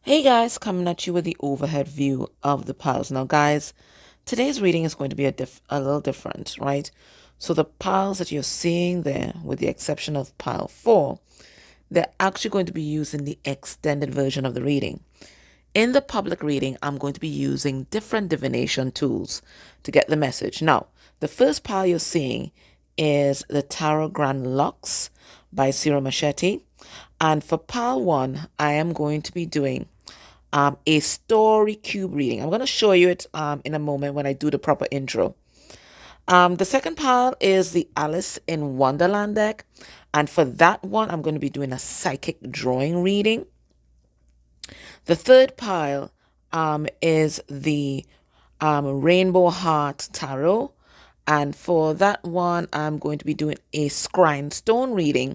Hey guys, coming at you with the overhead view of the piles. Now guys, today's reading is going to be a little different, right? So the piles that you're seeing there, with the exception of pile 4, they're actually going to be used in the extended version of the reading. In the public reading, I'm going to be using different divination tools to get the message. Now, the first pile you're seeing is the Tarot Grand Lux by Ciro Machete. And for pile 1, I am going to be doing a story cube reading. I'm going to show you it in a moment when I do the proper intro. The second pile is the Alice in Wonderland deck. And for that one, I'm going to be doing a psychic drawing reading. The third pile is the Rainbow Heart Tarot. And for that one, I'm going to be doing a Scrying stone reading.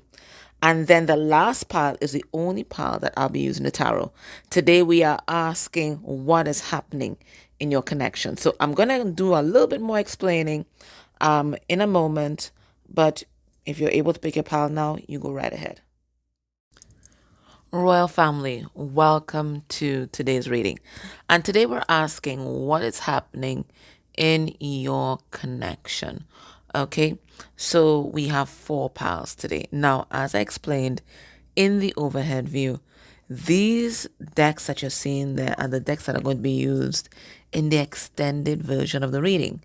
And then the last pile is the only pile that I'll be using the tarot. Today we are asking what is happening in your connection. So I'm going to do a little bit more explaining in a moment. But if you're able to pick your pile now, you go right ahead. Royal family, welcome to today's reading. And today we're asking what is happening in your connection. Okay, so we have 4 piles today. Now, as I explained in the overhead view, these decks that you're seeing there are the decks that are going to be used in the extended version of the reading.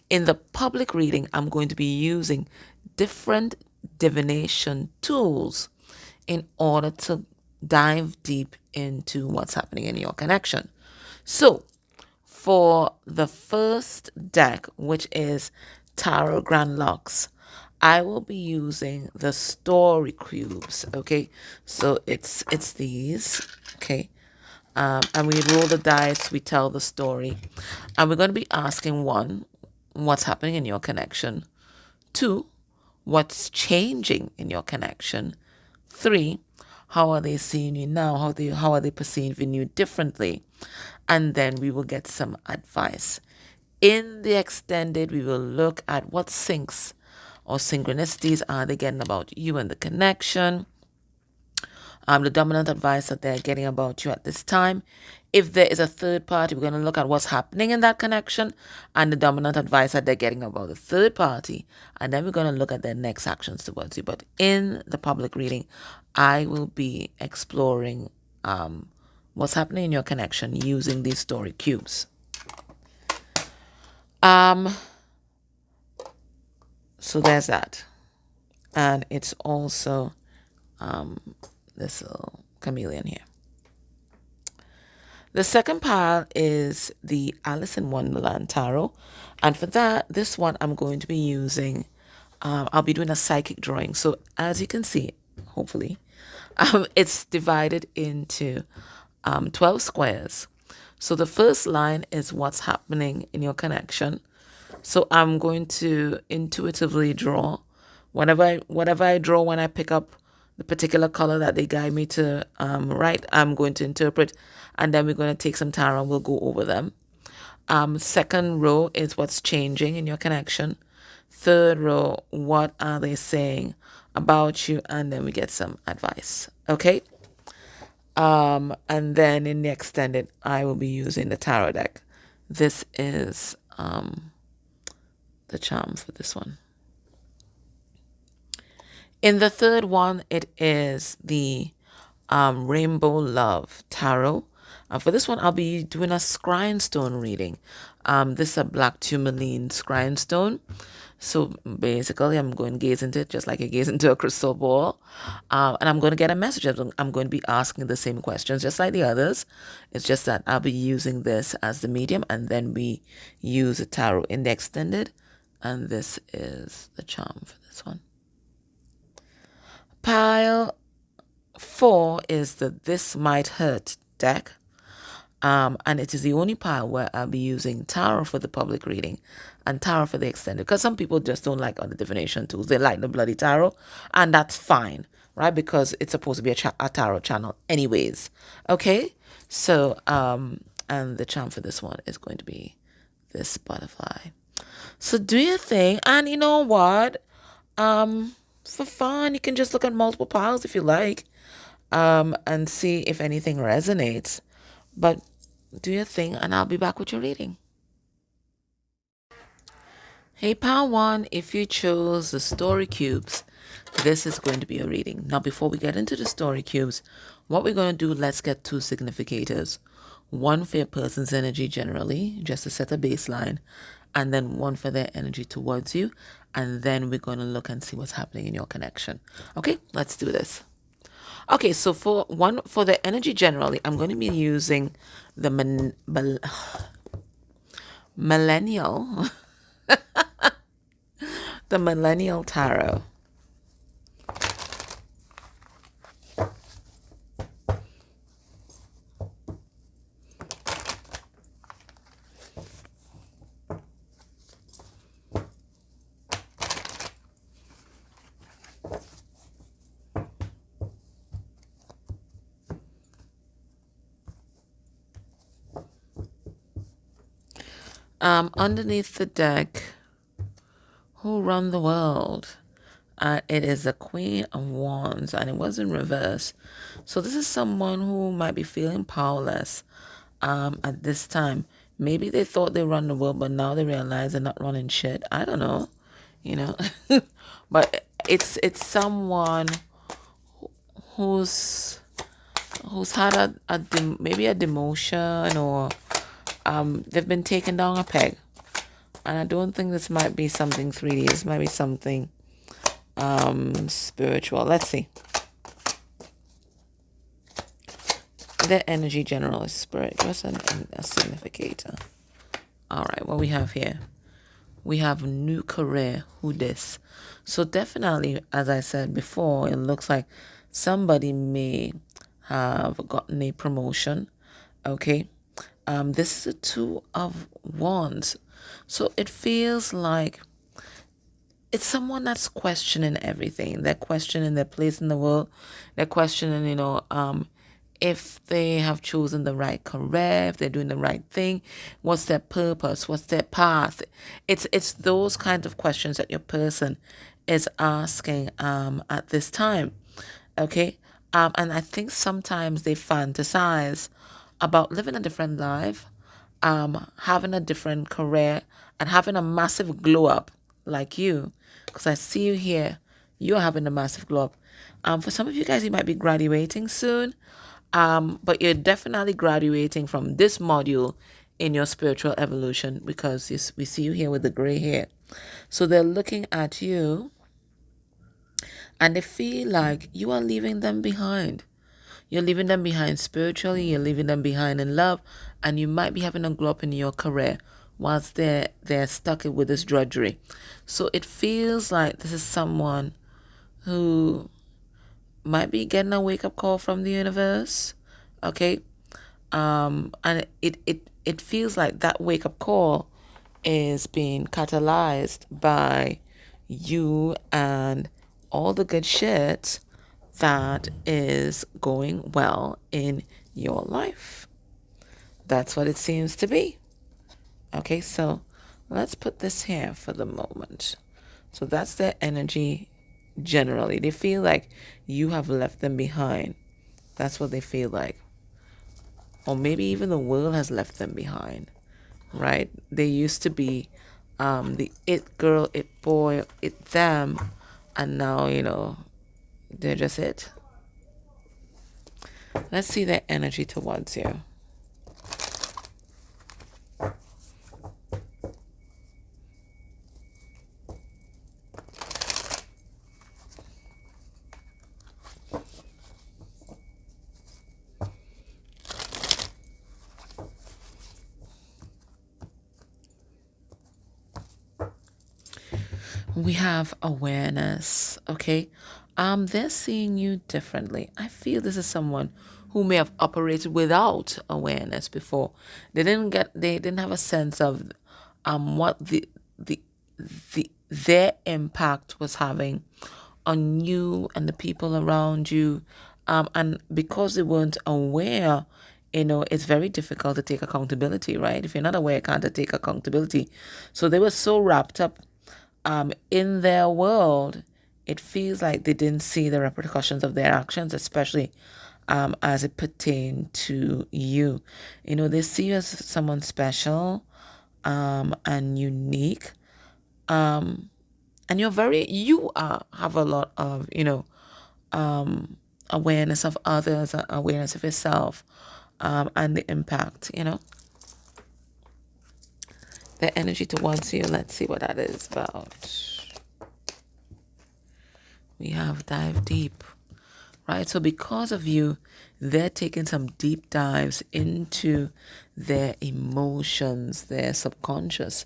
In the public reading, I'm going to be using different divination tools in order to dive deep into what's happening in your connection. So, for the first deck, which is Tarot Grand Lux, I will be using the story cubes. Okay, so it's these. Okay, and we roll the dice, we tell the story, and we're going to be asking 1, what's happening in your connection. 2, what's changing in your connection. 3, how are they seeing you now? How are they perceiving you differently? And then we will get some advice. In the extended, we will look at what syncs or synchronicities are they getting about you and the connection. The dominant advice that they're getting about you at this time. If there is a third party, we're going to look at what's happening in that connection and the dominant advice that they're getting about the third party. And then we're going to look at their next actions towards you. But in the public reading, I will be exploring what's happening in your connection using these story cubes. So there's that. And it's also this little chameleon here. The second pile is the Alice in Wonderland Tarot. And for that, this one I'm going to be using, I'll be doing a psychic drawing. So as you can see, hopefully, it's divided into 12 squares. So the first line is what's happening in your connection. So I'm going to intuitively draw. Whatever I draw when I pick up the particular color that they guide me to write, I'm going to interpret, and then we're going to take some tarot and we'll go over them. Second row is what's changing in your connection. Third row, what are they saying about you? And then we get some advice. Okay. And then in the extended, I will be using the tarot deck. This is the charm for this one. In the third one, it is the Rainbow Love Tarot. For this one, I'll be doing a Scrying stone reading. This is a black tourmaline Scrying stone. So basically, I'm going to gaze into it just like I gaze into a crystal ball. And I'm going to get a message. I'm going to be asking the same questions just like the others. It's just that I'll be using this as the medium, and then we use a tarot in the extended. And this is the charm for this one. Pile 4 is the This Might Hurt deck. And it is the only pile where I'll be using tarot for the public reading and tarot for the extended. Because some people just don't like other divination tools. They like the bloody tarot. And that's fine, right? Because it's supposed to be a tarot channel anyways. Okay? So, and the charm for this one is going to be this butterfly. So do your thing. And you know what? For fun, you can just look at multiple piles if you like, and see if anything resonates. But do your thing, and I'll be back with your reading. Hey, Power One, if you chose the story cubes, this is going to be a reading. Now, before we get into the story cubes, what we're going to do, let's get two significators. One for your person's energy generally, just to set a baseline, and then one for their energy towards you. And then we're going to look and see what's happening in your connection. Okay, let's do this. Okay, so for the energy generally, I'm going to be using the millennial, the millennial tarot. Underneath the deck, who run the world? It is the Queen of Wands, and it was in reverse. So this is someone who might be feeling powerless at this time. Maybe they thought they run the world, but now they realize they're not running shit. I don't know, you know. But it's someone who's had maybe a demotion, or they've been taken down a peg. And I don't think this might be something 3D. This might be something spiritual. Let's see. The energy general is spirit. What's a significator? All right, what we have here. We have new career. Who this? So definitely, as I said before, it looks like somebody may have gotten a promotion. Okay. This is a Two of Wands. So it feels like it's someone that's questioning everything. They're questioning their place in the world. They're questioning, if they have chosen the right career, if they're doing the right thing, what's their purpose, what's their path. It's those kinds of questions that your person is asking at this time. Okay? And I think sometimes they fantasize about living a different life, having a different career, and having a massive glow up like you. Because I see you here, you're having a massive glow up. For some of you guys, you might be graduating soon, but you're definitely graduating from this module in your spiritual evolution, because we see you here with the gray hair. So they're looking at you and they feel like you are leaving them behind. You're leaving them behind spiritually, you're leaving them behind in love, and you might be having a glow up in your career whilst they're stuck with this drudgery. So it feels like this is someone who might be getting a wake up call from the universe. Okay. And it feels like that wake up call is being catalyzed by you and all the good shit that is going well in your life. That's what it seems to be. Okay, so let's put this here for the moment. So that's their energy generally. They feel like you have left them behind. That's what they feel like. Or maybe even the world has left them behind, right? They used to be the it girl, it boy, it them, and now, they're just it. Let's see their energy towards you. We have awareness, okay? They're seeing you differently. I feel this is someone who may have operated without awareness before. They didn't have a sense of what their impact was having on you and the people around you. And because they weren't aware, it's very difficult to take accountability, right? If you're not aware, you can't take accountability. So they were so wrapped up in their world, it feels like they didn't see the repercussions of their actions, especially as it pertains to you. You know, they see you as someone special, and unique. Um, and you have a lot of, awareness of others, awareness of yourself, and the impact, the energy towards you. Let's see what that is about. We have dive deep, right? So because of you, they're taking some deep dives into their emotions, their subconscious,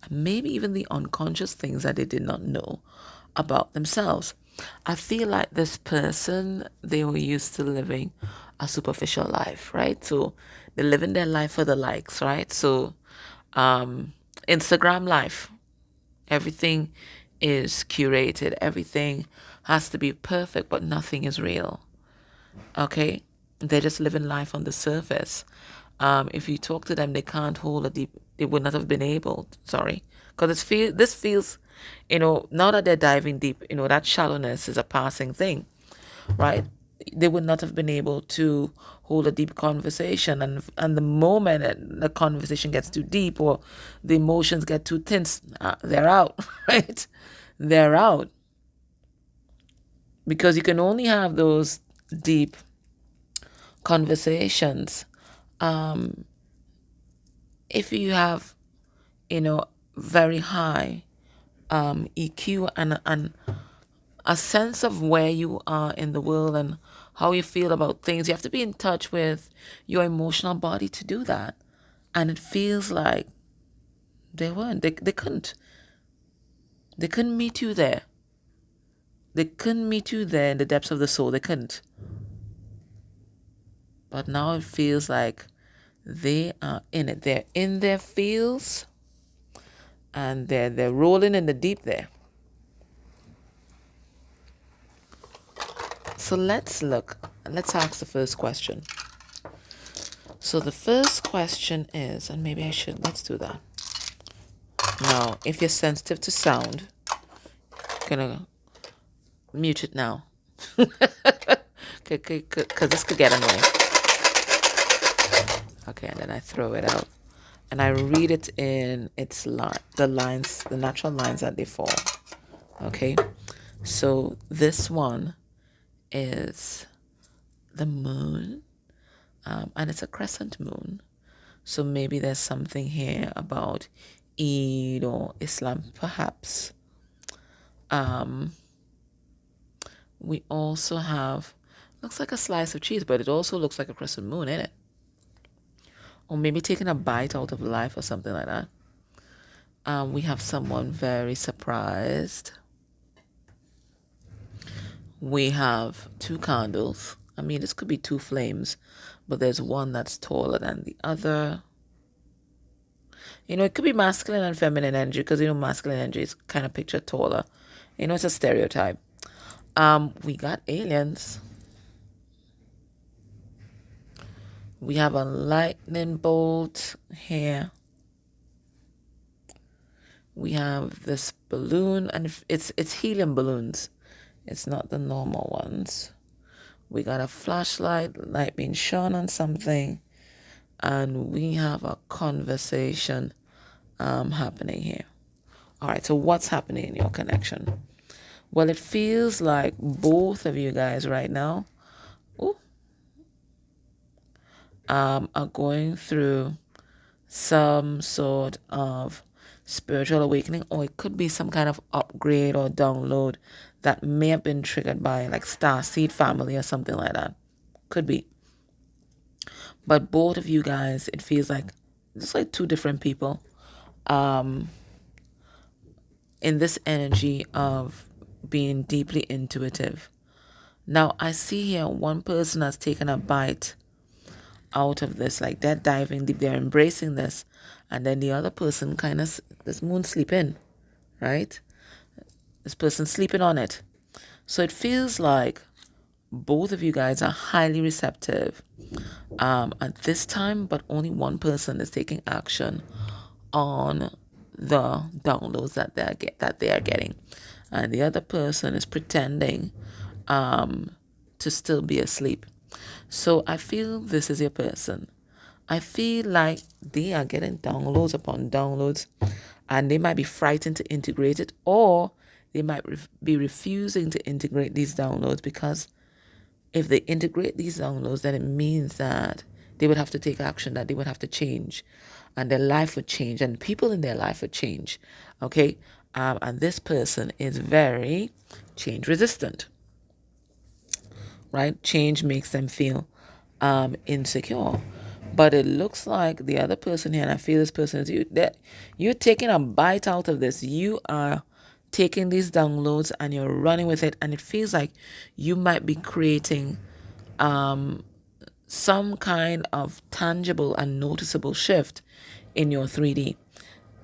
and maybe even the unconscious things that they did not know about themselves. I feel like this person, they were used to living a superficial life, right? So they're living their life for the likes, right? So Instagram life, everything is curated, everything has to be perfect, but nothing is real. Okay, they're just living life on the surface. If you talk to them, they can't hold a deep. They would not have been able. Sorry, because this feels, now that they're diving deep, that shallowness is a passing thing, right? They would not have been able to hold a deep conversation, and the moment that the conversation gets too deep or the emotions get too tense, they're out, right? They're out because you can only have those deep conversations if you have, very high EQ and a sense of where you are in the world and how you feel about things. You have to be in touch with your emotional body to do that. And it feels like they weren't. They couldn't. They couldn't meet you there. They couldn't meet you there in the depths of the soul. They couldn't. But now it feels like they are in it. They're in their fields and they're rolling in the deep there. So let's ask the first question. So the first question is, and maybe let's do that. Now, if you're sensitive to sound, gonna mute it now. Because this could get annoying. Okay, and then I throw it out. And I read it in the natural lines that they fall. Okay, so this one is the moon, and it's a crescent moon. So maybe there's something here about Eid or Islam, perhaps. We also have, looks like a slice of cheese, but it also looks like a crescent moon, isn't it? Or maybe taking a bite out of life or something like that. We have someone very surprised. We have two candles. I mean, this could be two flames, but there's one that's taller than the other. It could be masculine and feminine energy because, masculine energy is kind of pictured taller. It's a stereotype. We got aliens. We have a lightning bolt here. We have this balloon, and it's helium balloons. It's not the normal ones. We got a flashlight, light being shone on something, and we have a conversation happening here. All right, so what's happening in your connection? Well, it feels like both of you guys right now are going through some sort of spiritual awakening, or it could be some kind of upgrade or download that may have been triggered by like starseed family or something like that. Could be. But both of you guys, it feels like it's like two different people in this energy of being deeply intuitive. Now I see here one person has taken a bite out of this, like they're diving deep, they're embracing this, and then the other person kind of, this moon sleeping, right? This person sleeping on it. So it feels like both of you guys are highly receptive at this time, but only one person is taking action on the downloads that they are getting, and the other person is pretending to still be asleep. So I feel this is your person. I feel like they are getting downloads upon downloads, and they might be frightened to integrate it, or they might be refusing to integrate these downloads, because if they integrate these downloads, then it means that they would have to take action, that they would have to change, and their life would change, and people in their life would change. Okay? And this person is very change resistant, right? Change makes them feel insecure. But it looks like the other person here, and I feel this person is you, that you're taking a bite out of this. You are taking these downloads and you're running with it, and it feels like you might be creating some kind of tangible and noticeable shift in your 3D.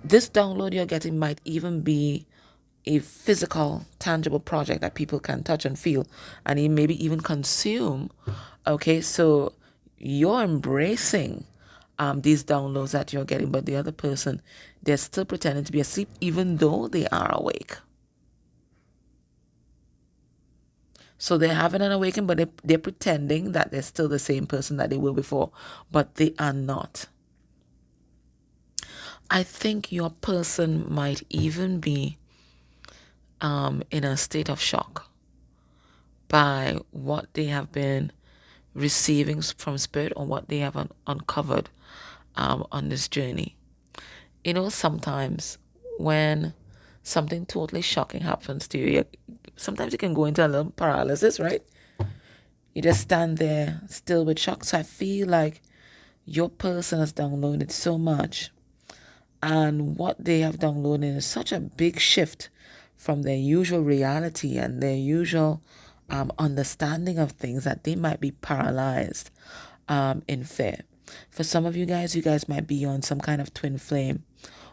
This download you're getting might even be a physical, tangible project that people can touch and feel, and maybe even consume. Okay, so you're embracing these downloads that you're getting, but the other person, they're still pretending to be asleep, even though they are awake. So they're having an awakening, but they're pretending that they're still the same person that they were before, but they are not. I think your person might even be in a state of shock by what they have been receiving from spirit, or what they have uncovered on this journey. You know, sometimes when something totally shocking happens to you, sometimes you can go into a little paralysis, right? You just stand there still with shock. So I feel like your person has downloaded so much, and what they have downloaded is such a big shift from their usual reality and their usual understanding of things, that they might be paralyzed in fear. For some of you guys might be on some kind of twin flame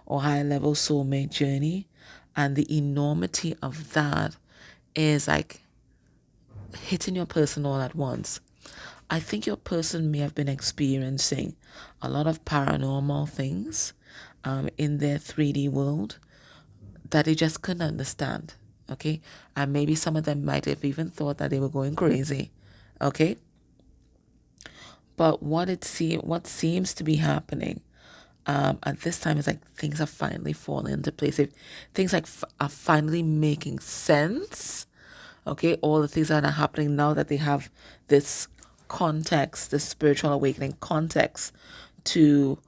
or high level soulmate journey, and the enormity of that is like hitting your person all at once. I think your person may have been experiencing a lot of paranormal things in their 3D world that they just couldn't understand. Okay? And maybe some of them might have even thought that they were going crazy. Okay? But what seems to be happening at this time is like things are finally falling into place. Things like are finally making sense. Okay, all the things that are happening now that they have this context, this spiritual awakening context to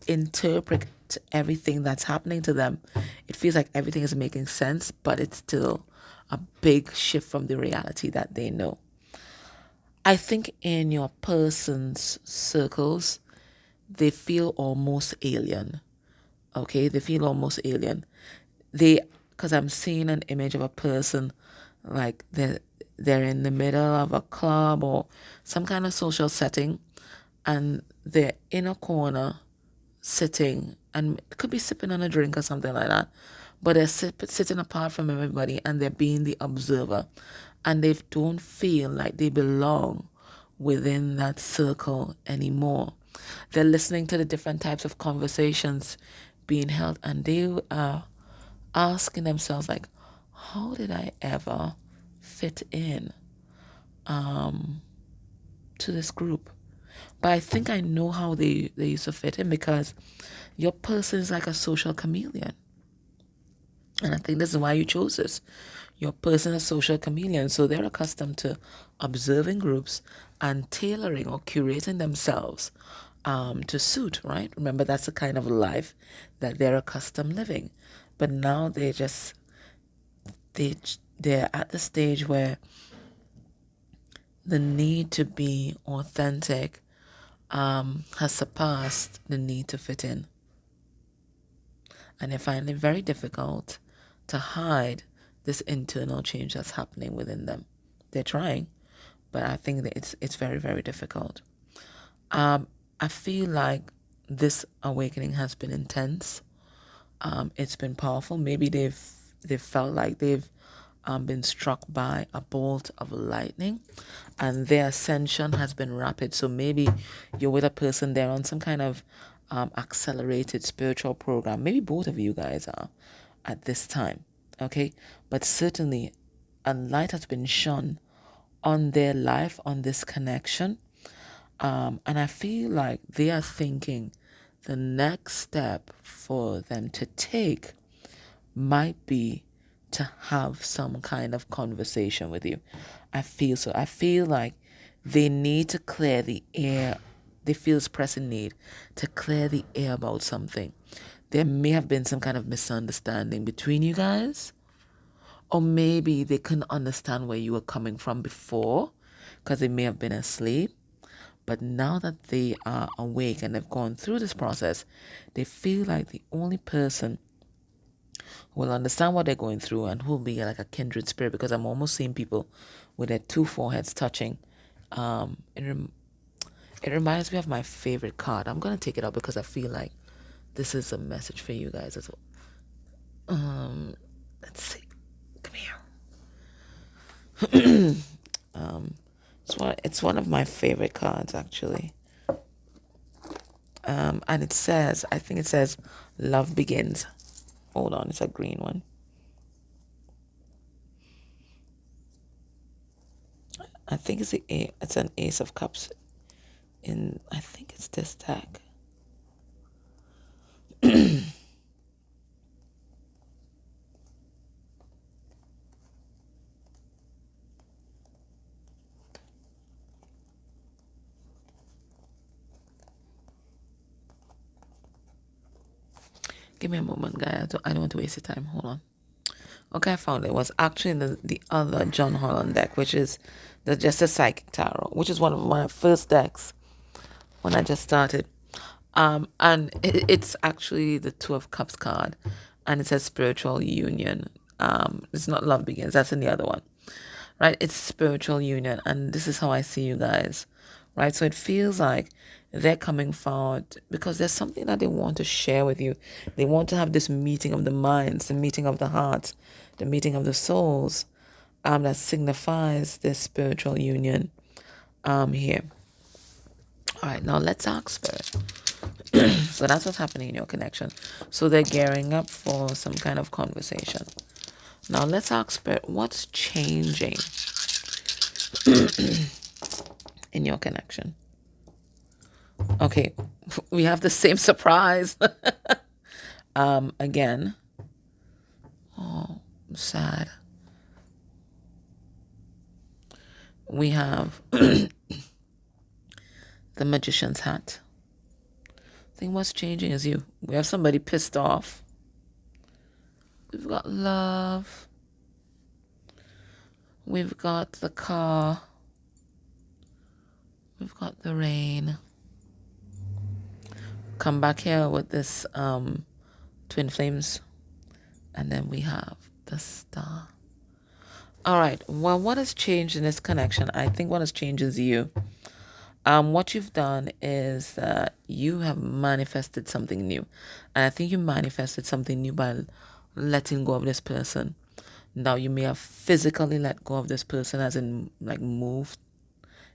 interpret everything that's happening to them. It feels like everything is making sense, but it's still a big shift from the reality that they know. I think in your person's circles, they feel almost alien. Okay, they feel almost alien. Because I'm seeing an image of a person like they're in the middle of a club or some kind of social setting, and they're in a corner sitting, and could be sipping on a drink or something like that, but they're sitting apart from everybody, and they're being the observer, and they don't feel like they belong within that circle anymore. They're listening to the different types of conversations being held, and they are asking themselves like, how did I ever fit in to this group? But I think I know how they used to fit in, because your person is like a social chameleon. And I think this is why you chose this. Your person is a social chameleon, so they're accustomed to observing groups and tailoring or curating themselves to suit, right? Remember, that's the kind of life that they're accustomed living. But now they they're at the stage where the need to be authentic has surpassed the need to fit in. And they find it very difficult to hide this internal change that's happening within them. They're trying, but I think that it's very, very difficult. I feel like this awakening has been intense. It's been powerful. Maybe they've felt like they've been struck by a bolt of lightning, and their ascension has been rapid. So maybe you're with a person, they're on some kind of accelerated spiritual program. Maybe both of you guys are at this time. Okay, but certainly a light has been shone on their life, on this connection. And I feel like they are thinking the next step for them to take might be to have some kind of conversation with you. I feel so. I feel like they need to clear the air. They feel this pressing need to clear the air about something. There may have been some kind of misunderstanding between you guys, or maybe they couldn't understand where you were coming from before because they may have been asleep. But now that they are awake and they've gone through this process, they feel like the only person who will understand what they're going through and who will be like a kindred spirit, because I'm almost seeing people with their two foreheads touching. It, it reminds me of my favorite card. I'm going to take it out because I feel like this is a message for you guys as well. Let's see. Come here. It's one of my favorite cards, actually. And it says, I think it says, love begins. Hold on, it's a green one. I think it's an ace of cups. I think it's this deck. Give me a moment, guys. I don't want to waste your time. Hold on. Okay, I found it. It was actually the other John Holland deck, which is just a psychic tarot, which is one of my first decks when I just started. And it's actually the Two of Cups card, and it says spiritual union. It's not love begins. That's in the other one, right? It's spiritual union, and this is how I see you guys, right? So it feels like they're coming forward because there's something that they want to share with you. They want to have this meeting of the minds, the meeting of the hearts, the meeting of the souls, that signifies this spiritual union, here. All right, now let's ask Spirit. So that's what's happening in your connection. So they're gearing up for some kind of conversation. Now let's ask Spirit, what's changing in your connection? Okay, we have the same surprise. Again. Oh, I'm sad. We have the Magician's hat. I think what's changing is you. We have somebody pissed off. We've got love. We've got the car. We've got the rain. Come back here with this twin flames. And then we have the star. All right. Well, what has changed in this connection? I think what has changed is you. What you've done is that you have manifested something new. And I think you manifested something new by letting go of this person. Now, you may have physically let go of this person, as in like moved.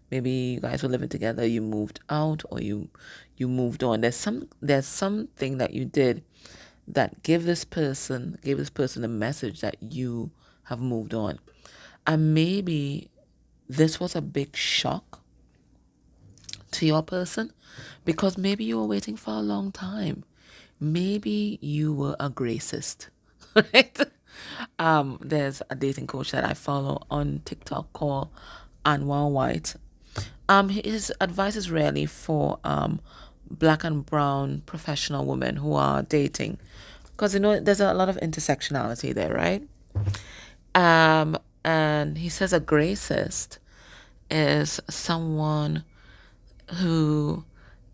Maybe you guys were living together, you moved out, or you moved on. There's something that you did that gave this person a message that you have moved on. And maybe this was a big shock to your person, because maybe you were waiting for a long time. Maybe you were a gracist, right? There's a dating coach that I follow on TikTok called Anwar White. His advice is really for black and brown professional women who are dating, because there's a lot of intersectionality there, right? And he says a gracist is someone who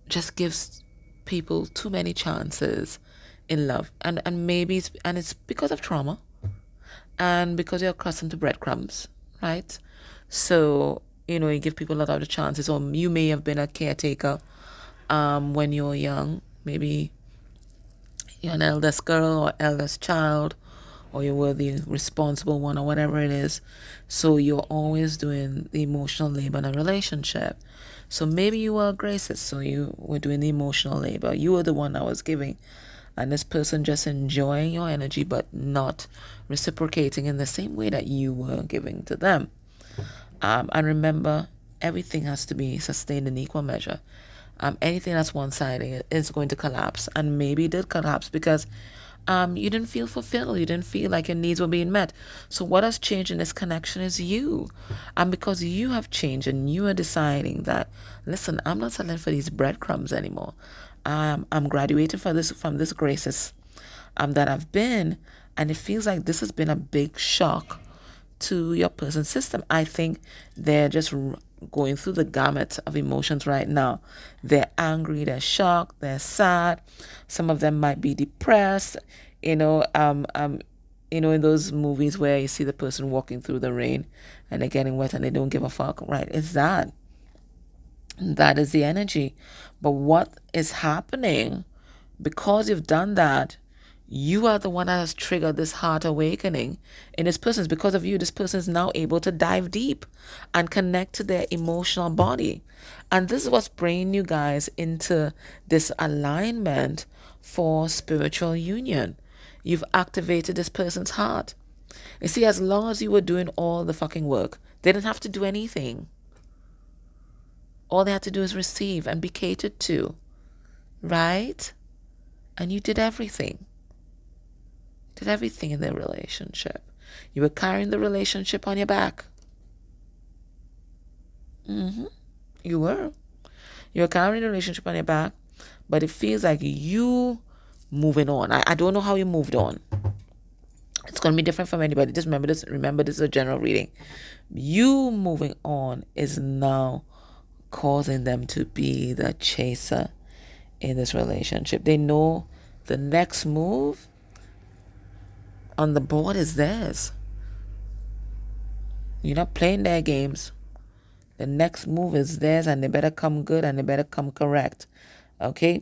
just gives people too many chances in love, and maybe it's because of trauma, and because you're accustomed to breadcrumbs, right? So you give people a lot of the chances, or you may have been a caretaker when you were young. Maybe you're an eldest girl or eldest child, or you were the responsible one, or whatever it is. So you're always doing the emotional labor in a relationship. So maybe you were a gracist, so you were doing the emotional labor. You were the one that was giving, and this person just enjoying your energy but not reciprocating in the same way that you were giving to them. And remember, everything has to be sustained in equal measure. Anything that's one-sided is going to collapse, and maybe it did collapse because you didn't feel fulfilled. You didn't feel like your needs were being met. So what has changed in this connection is you. And because you have changed and you are deciding that, listen, I'm not settling for these breadcrumbs anymore. I'm graduating from this graces that I've been, and it feels like this has been a big shock to your person's system. I think they're just going through the gamut of emotions right now. They're angry, they're shocked, they're sad. Some of them might be depressed. You know, in those movies where you see the person walking through the rain and they're getting wet and they don't give a fuck, right? It's that. That is the energy. But what is happening because you've done that? You are the one that has triggered this heart awakening in this person. Because of you, this person is now able to dive deep and connect to their emotional body. And this is what's bringing you guys into this alignment for spiritual union. You've activated this person's heart. You see, as long as you were doing all the fucking work, they didn't have to do anything. All they had to do is receive and be catered to, right? And you did everything. Did everything in the relationship. You were carrying the relationship on your back. You were. You were carrying the relationship on your back, but it feels like you moving on. I don't know how you moved on. It's going to be different from anybody. Just remember this. Remember, this is a general reading. You moving on is now causing them to be the chaser in this relationship. They know the next move on the board is theirs. You're not playing their games. The next move is theirs, and they better come good and they better come correct. Okay?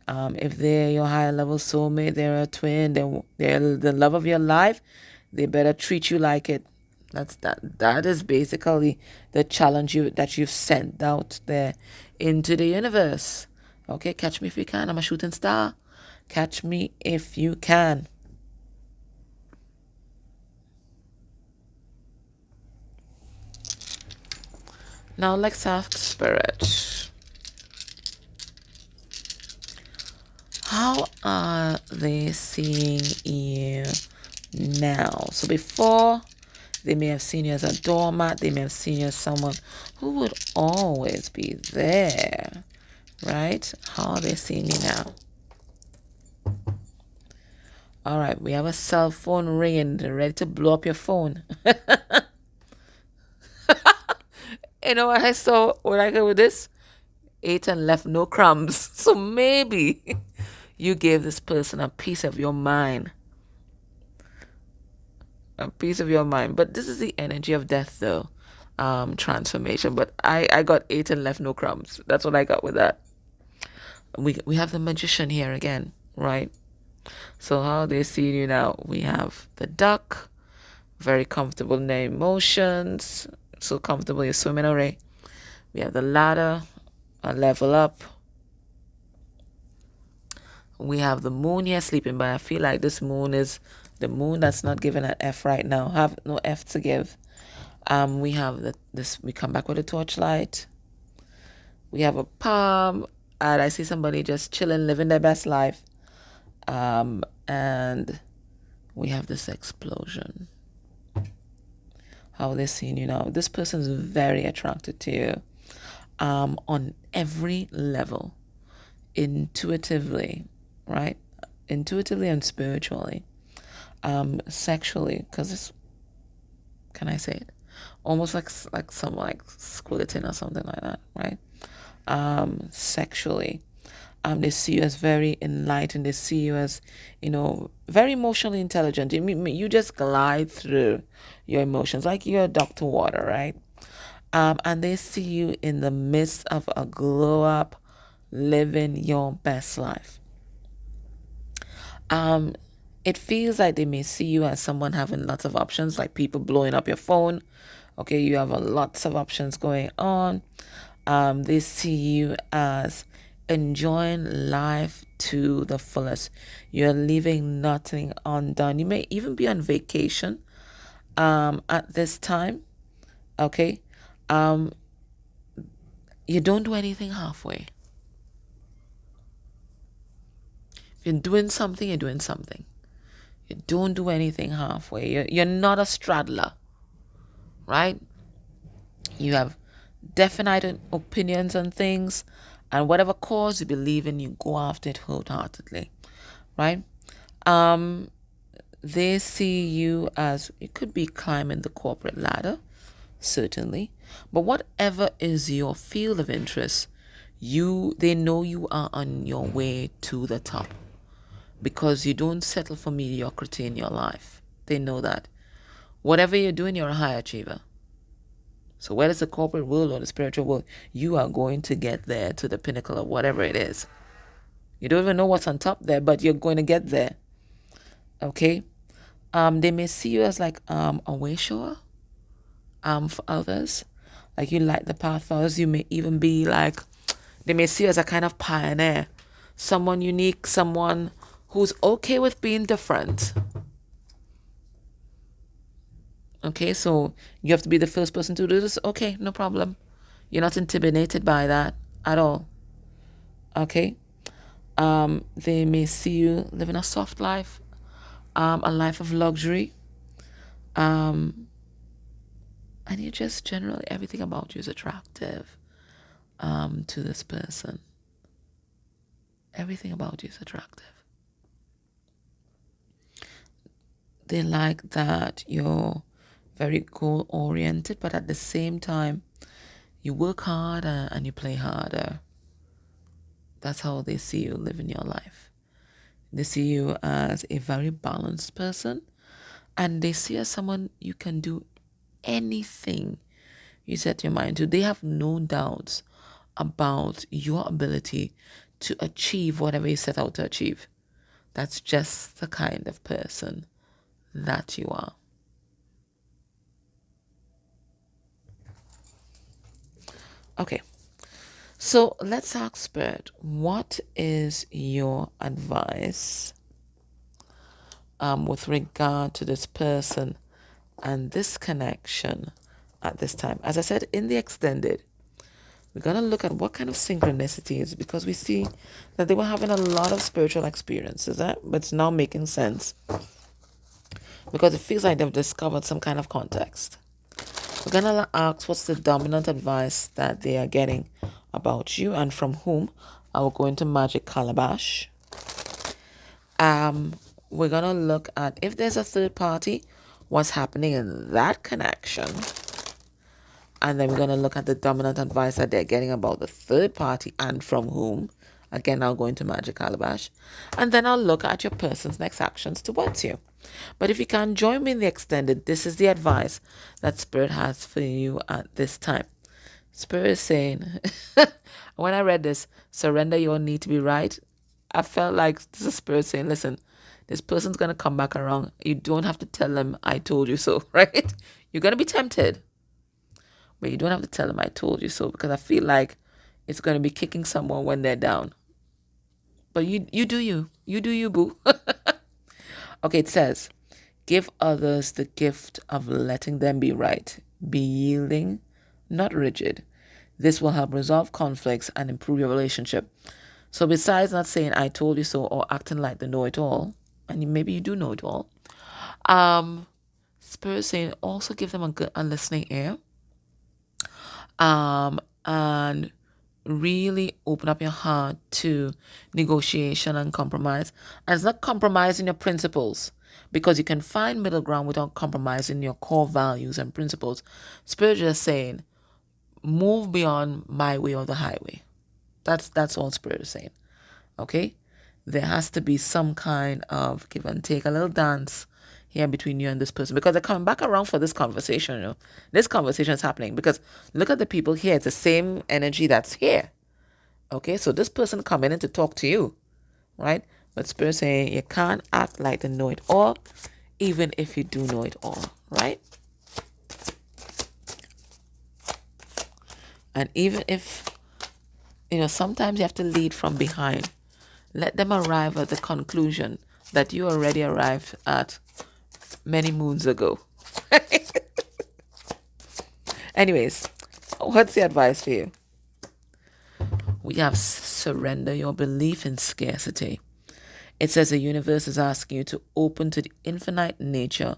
If they're your higher level soulmate, they're a twin, they're the love of your life, they better treat you like it. That is basically the challenge that you've sent out there into the universe. Okay, catch me if you can. I'm a shooting star. Catch me if you can. Now let's ask Spirit. How are they seeing you now? So before, they may have seen you as a doormat. They may have seen you as someone who would always be there, right? How are they seeing you now? All right, we have a cell phone ringing. They're ready to blow up your phone. You know what I saw when I go with this? Ate and left no crumbs. So maybe you gave this person a piece of your mind. A piece of your mind. But this is the energy of death, though. Transformation. But I got ate and left no crumbs. That's what I got with that. We have the magician here again, right? So how they see you now? We have the duck, very comfortable in their emotions, so comfortable you're swimming already. We have the ladder, a level up. We have the moon here sleeping, but I feel like this moon is the moon that's not giving an F right now. Have no F to give. We have this. We come back with a torchlight. We have a palm, and I see somebody just chilling, living their best life. And we have this explosion. How they're seeing you now. This person is very attracted to you. On every level, intuitively, right? Intuitively and spiritually, sexually, because it's, can I say it? Almost like some like squirting or something like that, right? Sexually, they see you as very enlightened. They see you as, very emotionally intelligent. You just glide through your emotions like you're Dr. Water, right? And they see you in the midst of a glow up, living your best life. It feels like they may see you as someone having lots of options, like people blowing up your phone. Okay, you have lots of options going on. They see you as enjoying life to the fullest. You're leaving nothing undone. You may even be on vacation at this time. Okay, You don't do anything halfway. If you're doing something, you're doing something. You don't do anything halfway. You're not a straddler, right? You have definite opinions on things, and whatever cause you believe in, you go after it wholeheartedly, right? They see you as, it could be climbing the corporate ladder, certainly, but whatever is your field of interest, they know you are on your way to the top, because you don't settle for mediocrity in your life. They know that whatever you're doing, you're a high achiever. So whether it's the corporate world or the spiritual world, you are going to get there to the pinnacle of whatever it is. You don't even know what's on top there, but you're going to get there. Okay? They may see you as like a way shower for others. Like you light the path for others. You may even be like, they may see you as a kind of pioneer, someone unique, someone who's okay with being different. Okay, so you have to be the first person to do this. Okay, no problem. You're not intimidated by that at all. Okay? They may see you living a soft life, a life of luxury. And you just generally, everything about you is attractive to this person. Everything about you is attractive. They like that you're very goal oriented, but at the same time, you work harder and you play harder. That's how they see you living your life. They see you as a very balanced person, and they see you as someone you can do anything you set your mind to. They have no doubts about your ability to achieve whatever you set out to achieve. That's just the kind of person that you are. Okay, so let's ask Spirit, what is your advice with regard to this person and this connection at this time? As I said, in the extended, we're going to look at what kind of synchronicities, because we see that they were having a lot of spiritual experiences, but it's now making sense because it feels like they've discovered some kind of context. We're going to ask what's the dominant advice that they are getting about you and from whom. I will go into Magic Calabash. We're going to look at if there's a third party, what's happening in that connection. And then we're going to look at the dominant advice that they're getting about the third party and from whom. Again, I'll go into Magic Calabash. And then I'll look at your person's next actions towards you. But if you can join me in the extended, this is the advice that Spirit has for you at this time. Spirit is saying, when I read this, surrender your need to be right, I felt like this is Spirit saying, listen, this person's going to come back around. You don't have to tell them I told you so, right? You're going to be tempted. But you don't have to tell them I told you so, because I feel like it's going to be kicking someone when they're down. But you do you. You do you, boo. Okay, it says, give others the gift of letting them be right. Be yielding, not rigid. This will help resolve conflicts and improve your relationship. So besides not saying I told you so or acting like they know it all, and maybe you do know it all, Spirit saying also give them a listening ear. And really open up your heart to negotiation and compromise. And it's not compromising your principles, because you can find middle ground without compromising your core values and principles. Spirit is just saying, move beyond my way or the highway. That's all Spirit is saying. Okay? There has to be some kind of give and take, a little dance here between you and this person, because they're coming back around for this conversation. This conversation is happening because look at the people here. It's the same energy that's here. Okay, so this person coming in to talk to you, right? But Spirit saying you can't act like they know it all, even if you do know it all, right? And even if, sometimes you have to lead from behind. Let them arrive at the conclusion that you already arrived at many moons ago. Anyways, What's the advice for you? We have surrender your belief in scarcity. It says the universe is asking you to open to the infinite nature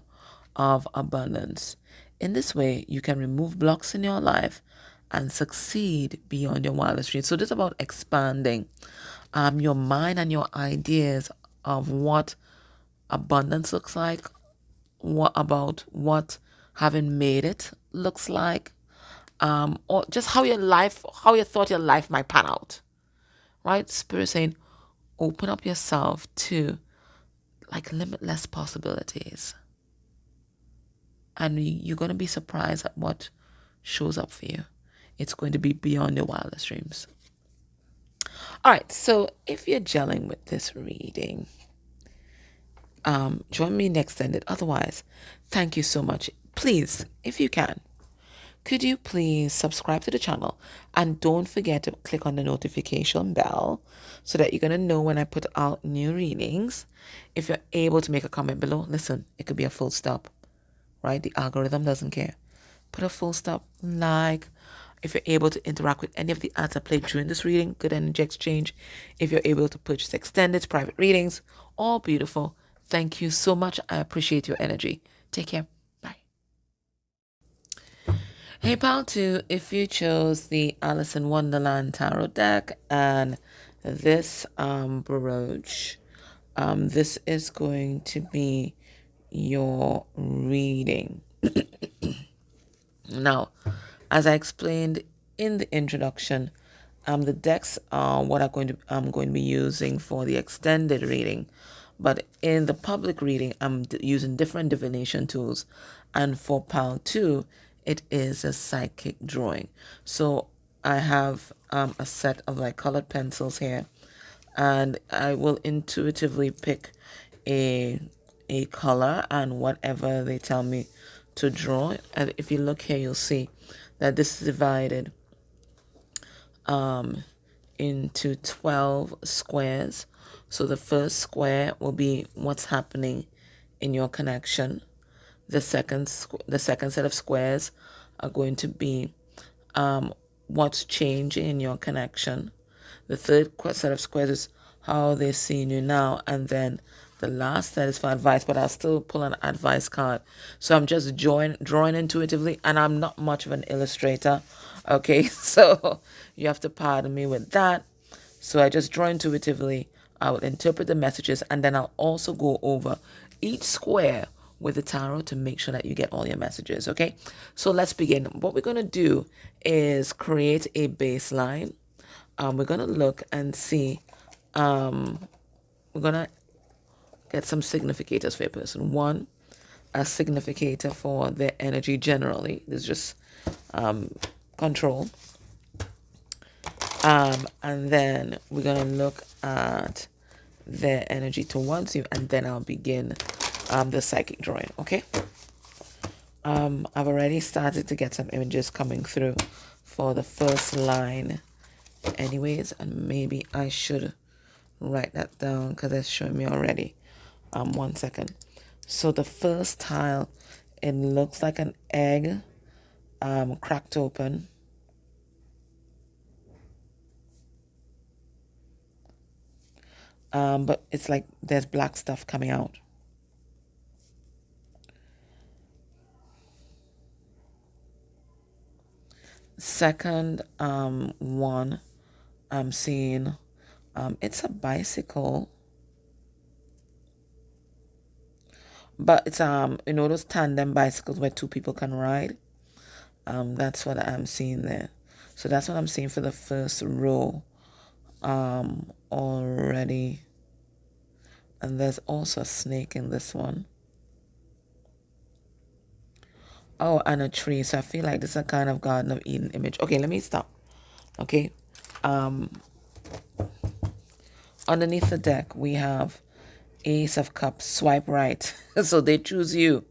of abundance. In this way, you can remove blocks in your life and succeed beyond your wildest dreams. So this is about expanding your mind and your ideas of what abundance looks like, what having made it looks like, or just how you thought your life might pan out, right? Spirit saying, open up yourself to like limitless possibilities, and you're going to be surprised at what shows up for you. It's going to be beyond your wildest dreams. All right, so if you're gelling with this reading, join me in the extended. Otherwise, thank you so much. Please, if you can, could you please subscribe to the channel, and don't forget to click on the notification bell so that you're going to know when I put out new readings. If you're able to make a comment below, listen, it could be a full stop, right? The algorithm doesn't care. Put a full stop, like. If you're able to interact with any of the ads I played during this reading, good energy exchange. If you're able to purchase extended private readings, all beautiful. Thank you so much. I appreciate your energy. Take care. Bye. Hey, pal, too, if you chose the Alice in Wonderland Tarot deck and this brooch, this is going to be your reading. Now, as I explained in the introduction, the decks are what I'm going to be using for the extended reading, but in the public reading, I'm using different divination tools, and for PAL 2, it is a psychic drawing. So I have a set of like colored pencils here, and I will intuitively pick a color and whatever they tell me to draw. And if you look here, you'll see that this is divided into 12 squares. So the first square will be what's happening in your connection. The second set of squares are going to be what's changing in your connection. The third set of squares is how they're seeing you now, and then the last set is for advice, but I'll still pull an advice card. So I'm just drawing intuitively, and I'm not much of an illustrator, okay? So you have to pardon me with that. So I just draw intuitively. I will interpret the messages, and then I'll also go over each square with the tarot to make sure that you get all your messages, okay? So let's begin. What we're going to do is create a baseline. We're going to look and see. We're going to get some significators for a person. One, a significator for their energy generally. This is just control. And then we're going to look at their energy towards you, and then I'll begin the psychic drawing, okay? I've already started to get some images coming through for the first line anyways, and maybe I should write that down because it's showing me already. 1 second. So the first tile, it looks like an egg cracked open. But it's like there's black stuff coming out. Second one, I'm seeing it's a bicycle, but it's those tandem bicycles where two people can ride. That's what I'm seeing there. So that's what I'm seeing for the first row already. And there's also a snake in this one. Oh, and a tree. So I feel like this is a kind of Garden of Eden image. Okay, let me stop. Okay. Underneath the deck, we have Ace of Cups. Swipe right. So they choose you.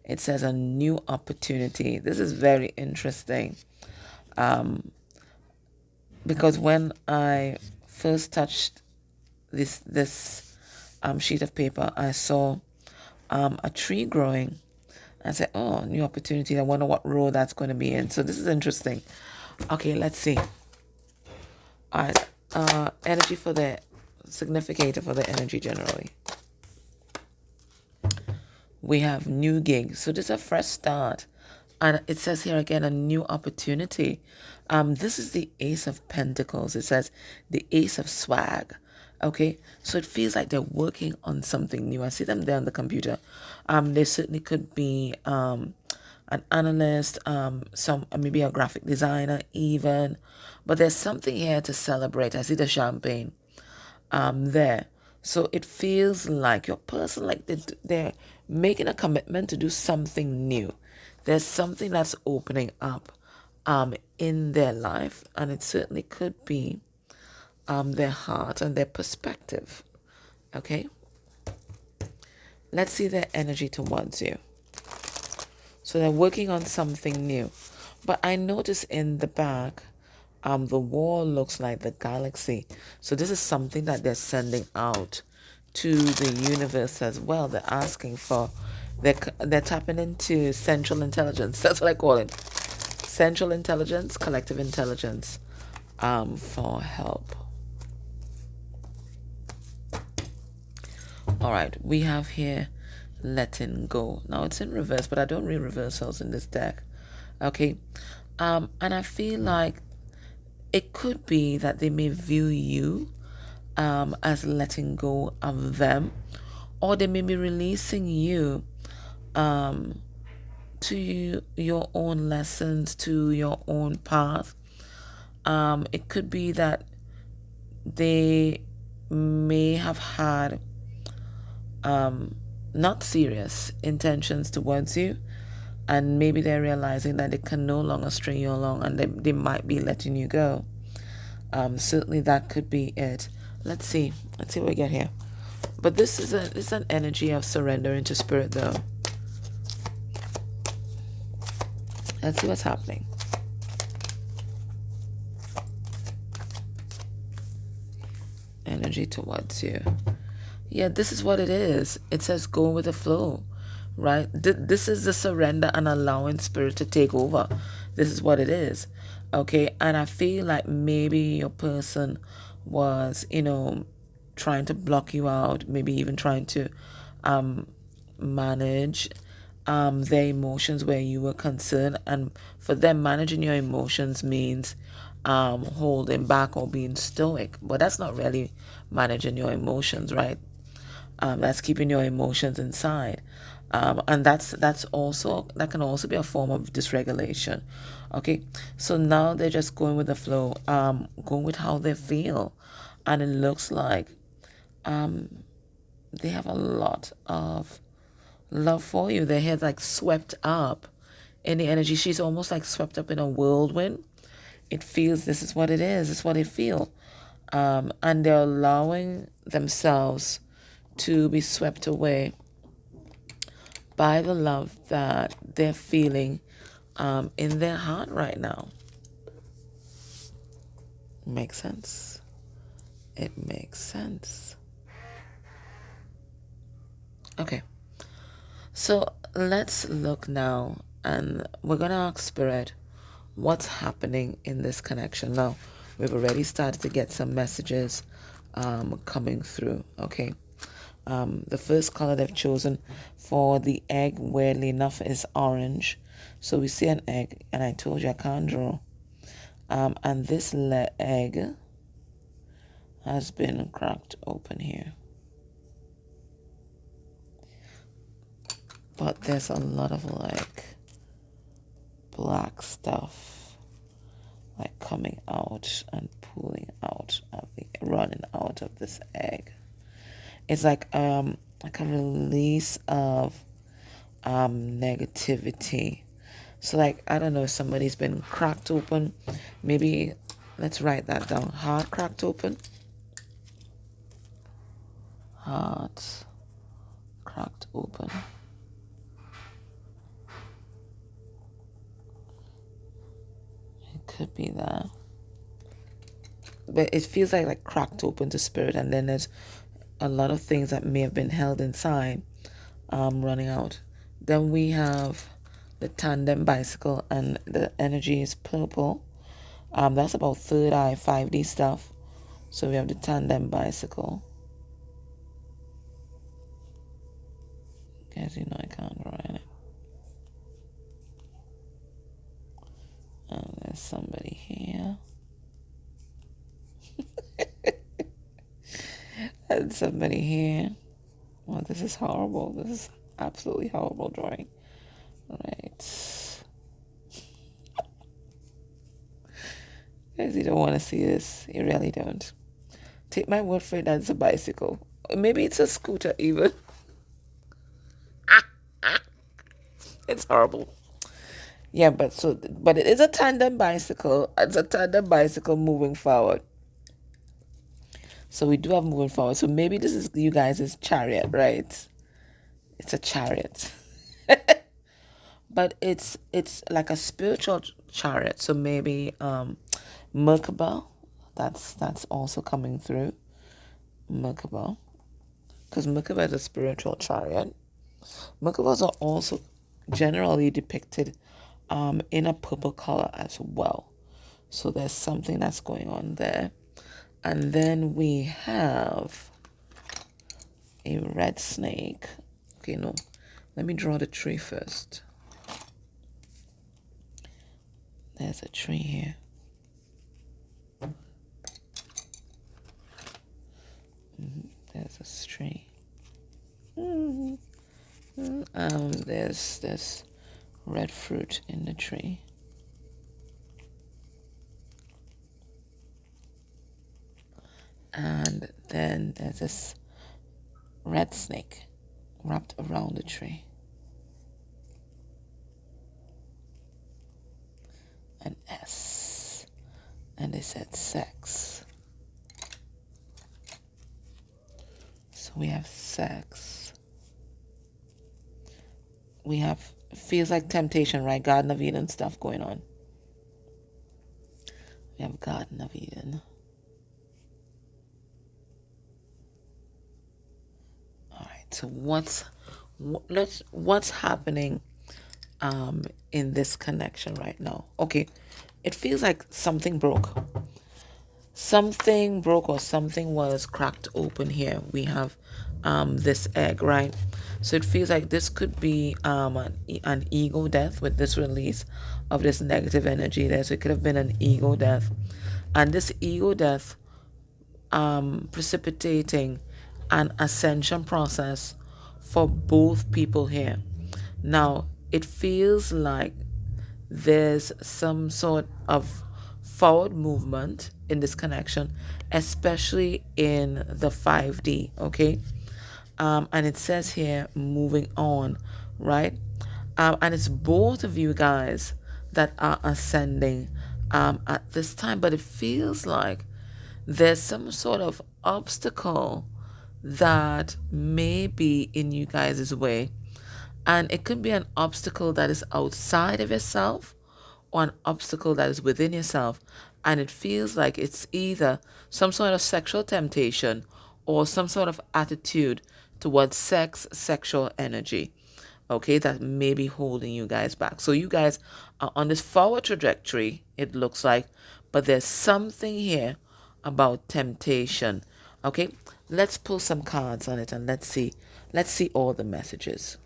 It says a new opportunity. This is very interesting. Because when I first touched this sheet of paper, I saw a tree growing. and say, oh, new opportunity. I wonder what role that's going to be in. So this is interesting. Okay, let's see. All right. Energy for the significator for the energy generally. We have new gig. So this is a fresh start. And it says here again, a new opportunity. This is the Ace of Pentacles. It says the Ace of Swag. Okay, so it feels like they're working on something new. I see them there on the computer. They certainly could be an analyst, some maybe a graphic designer even. But there's something here to celebrate. I see the champagne there. So it feels like your person, like they're making a commitment to do something new. There's something that's opening up in their life, and it certainly could be their heart and their perspective. Okay? Let's see their energy towards you. So they're working on something new. But I notice in the back, the wall looks like the galaxy. So this is something that they're sending out to the universe as well. They're asking for, they're tapping into central intelligence. That's what I call it. Central intelligence, collective intelligence, for help. All right, we have here letting go. Now it's in reverse, but I don't read reversals in this deck. Okay, and I feel like it could be that they may view you as letting go of them, or they may be releasing you to your own lessons, to your own path. It could be that they may have had not serious intentions towards you, and maybe they're realizing that they can no longer string you along, and they might be letting you go. Certainly that could be it. Let's see what we get here. But this is it's an energy of surrender into spirit, though. Let's see what's happening. Energy towards you. Yeah, this is what it is. It says go with the flow, right? This is the surrender and allowing spirit to take over. This is what it is. Okay, and I feel like maybe your person was, trying to block you out, maybe even trying to manage their emotions where you were concerned. And for them, managing your emotions means holding back or being stoic. But that's not really managing your emotions, right? That's keeping your emotions inside. And that can also be a form of dysregulation. Okay, so now they're just going with the flow, going with how they feel, and it looks like they have a lot of love for you. Their head like swept up in the energy. She's almost like swept up in a whirlwind. It feels this is what it is. It's what it feels, and they're allowing themselves to be swept away by the love that they're feeling in their heart right now. Makes sense? It makes sense. Okay. So let's look now, and we're going to ask Spirit what's happening in this connection. Now, we've already started to get some messages coming through, okay? The first color they've chosen for the egg, weirdly enough, is orange. So we see an egg, and I told you I can't draw. And this egg has been cracked open here. But there's a lot of like black stuff like coming out and pulling out of running out of this egg. It's like a release of negativity. So like, I don't know if somebody's been cracked open. Maybe let's write that down. Heart cracked open. Heart cracked open. It could be that. But it feels like cracked open to spirit, and then there's a lot of things that may have been held inside running out. Then we have the tandem bicycle, and the energy is purple. That's about third eye 5D stuff. So we have the tandem bicycle. As you know, I can't write it. And there's somebody here. And somebody here. Well, this is horrible. This is absolutely horrible drawing. Right. Guys, you don't want to see this. You really don't. Take my word for it, that's a bicycle. Maybe it's a scooter even. It's horrible. Yeah, but it is a tandem bicycle. It's a tandem bicycle moving forward. So we do have moving forward. So maybe this is you guys' chariot, right? It's a chariot. But it's like a spiritual chariot. So maybe Merkaba, that's also coming through. Merkaba. Because Merkaba is a spiritual chariot. Merkabas are also generally depicted in a purple color as well. So there's something that's going on there. And then we have a red snake. Okay, no. Let me draw the tree first. There's a tree here. There's a tree. There's this red fruit in the tree. And then there's this red snake wrapped around the tree. An S. And they said sex. So we have sex. We have, feels like temptation, right? Garden of Eden stuff going on. We have Garden of Eden. All right. So what's happening in this connection right now? Okay. It feels like something broke. Something broke or something was cracked open here. We have this egg, right? So it feels like this could be an ego death with this release of this negative energy there. So it could have been an ego death. And this ego death precipitating an ascension process for both people here. Now, it feels like there's some sort of forward movement in this connection, especially in the 5D, okay? And it says here, moving on, right? And it's both of you guys that are ascending at this time, but it feels like there's some sort of obstacle that may be in you guys' way. And it could be an obstacle that is outside of yourself or an obstacle that is within yourself. And it feels like it's either some sort of sexual temptation or some sort of attitude towards sex, sexual energy, okay, that may be holding you guys back. So you guys are on this forward trajectory, it looks like, but there's something here about temptation. Okay, let's pull some cards on it and let's see all the messages.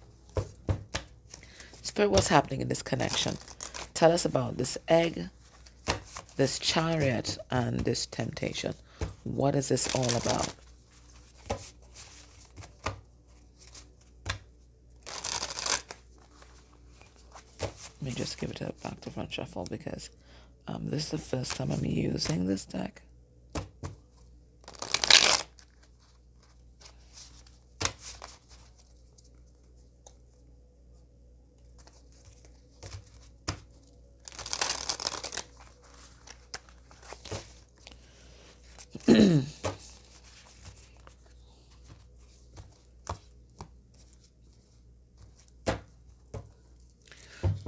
Spirit, what's happening in this connection? Tell us about this egg, this chariot, and this temptation. What is this all about? Let me just give it a back to front shuffle because this is the first time I'm using this deck.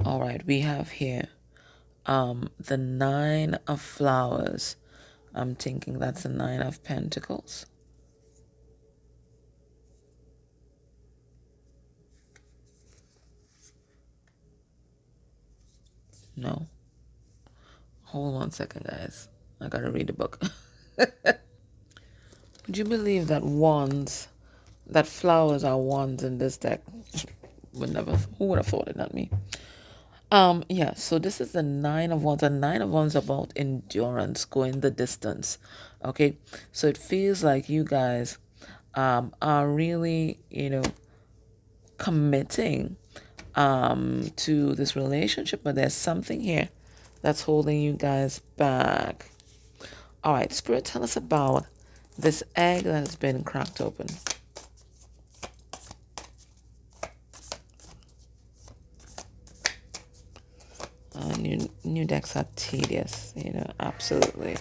All right, we have here the 9 of flowers. I'm thinking that's the 9 of pentacles. No. Hold on 1 second, guys. I gotta read the book. Would you believe that wands, that flowers are wands in this deck? Who would have thought it, not me. Yeah, so this is the Nine of Wands. And Nine of Wands about endurance, going the distance. Okay, so it feels like you guys are really, committing to this relationship, but there's something here that's holding you guys back. All right, Spirit, tell us about this egg that has been cracked open. New decks are tedious, absolutely.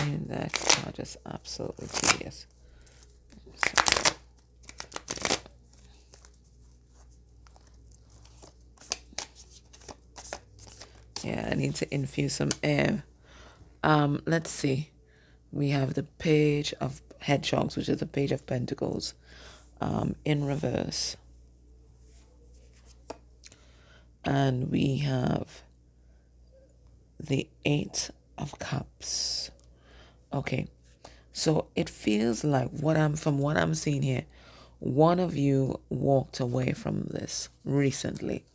New decks are just absolutely tedious. So, yeah, I need to infuse some air. Let's see. We have the Page of Hedgehogs, which is the Page of Pentacles, in reverse. And we have the Eight of Cups. Okay, so it feels like from what I'm seeing here, one of you walked away from this recently.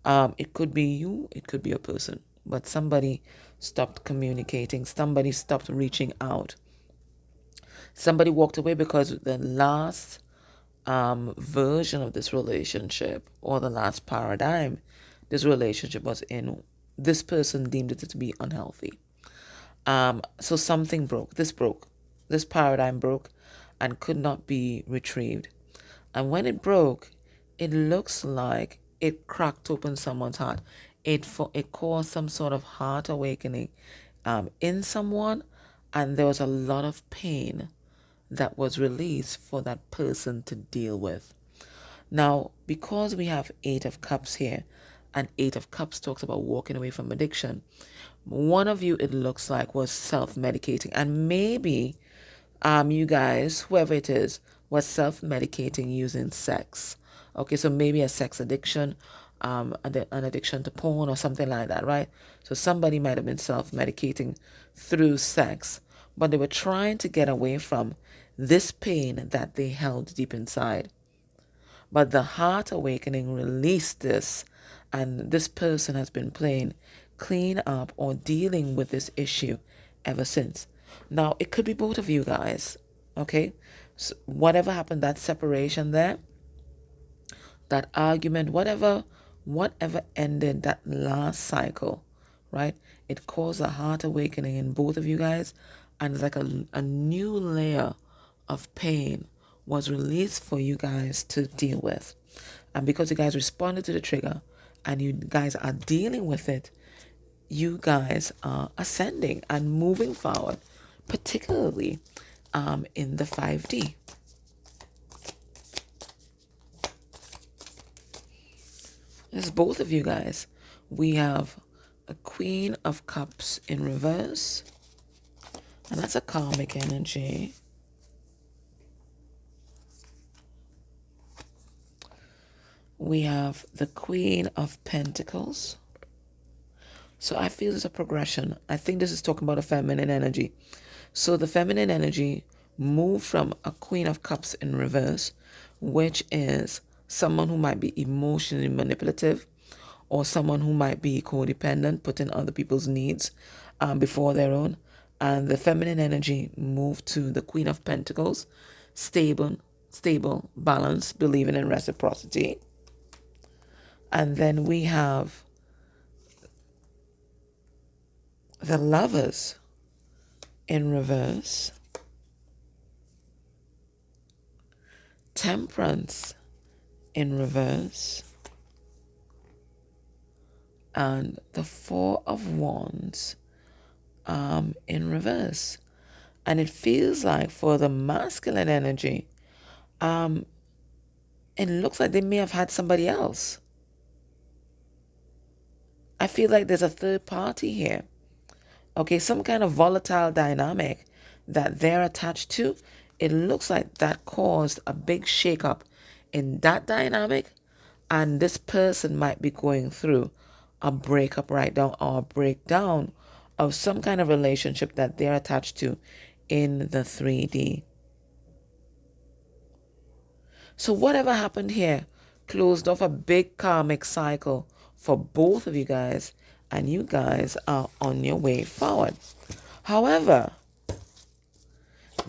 It could be you, it could be a person, but somebody stopped communicating, somebody stopped reaching out. Somebody walked away because the last version of this relationship, or the last paradigm this relationship was in, this person deemed it to be unhealthy. So something broke. This paradigm broke and could not be retrieved. And when it broke, it looks like it cracked open someone's heart. It caused some sort of heart awakening in someone, and there was a lot of pain that was released for that person to deal with. Now, because we have Eight of Cups here, and Eight of Cups talks about walking away from addiction, one of you, it looks like, was self-medicating. And maybe you guys, whoever it is, was self-medicating using sex. Okay, so maybe a sex addiction, an addiction to porn or something like that, right? So somebody might have been self-medicating through sex, but they were trying to get away from this pain that they held deep inside. But the heart awakening released this, and this person has been playing clean up or dealing with this issue ever since. Now, it could be both of you guys, okay? So whatever happened, that separation there, that argument, whatever ended that last cycle, right? It caused a heart awakening in both of you guys, and it's like a new layer of pain was released for you guys to deal with. And because you guys responded to the trigger and you guys are dealing with it, you guys are ascending and moving forward, particularly in the 5D. It's both of you guys. We have a Queen of Cups in reverse, and that's a karmic energy. We have the Queen of Pentacles. So I feel there's a progression. I think this is talking about a feminine energy. So the feminine energy moved from a Queen of Cups in reverse, which is someone who might be emotionally manipulative, or someone who might be codependent, putting other people's needs before their own. And the feminine energy moved to the Queen of Pentacles, stable, balanced, believing in reciprocity. And then we have the Lovers in reverse, Temperance in reverse, and the Four of Wands in reverse. And it feels like for the masculine energy, it looks like they may have had somebody else. I feel like there's a third party here. Okay, some kind of volatile dynamic that they're attached to. It looks like that caused a big shakeup in that dynamic, and this person might be going through a breakup right now, or a breakdown of some kind of relationship that they're attached to in the 3D. So whatever happened here closed off a big karmic cycle for both of you guys, and you guys are on your way forward. However,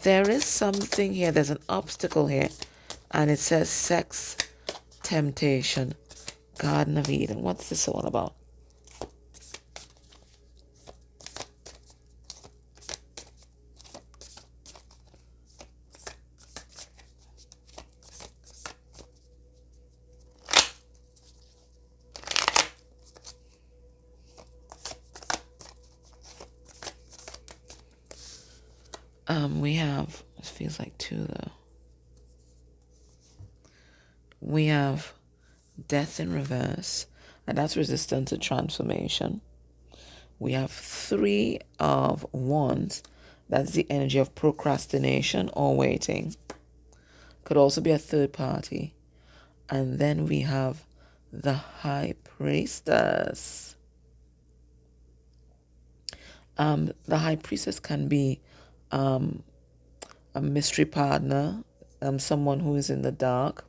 there is something here, there's an obstacle here, and it says sex, temptation, Garden of Eden. What's this all about? We have, it feels like two though. We have death in reverse, and that's resistance to transformation. We have 3 of Wands. That's the energy of procrastination or waiting. Could also be a third party. And then we have the High Priestess. The High Priestess can be a mystery partner, someone who is in the dark.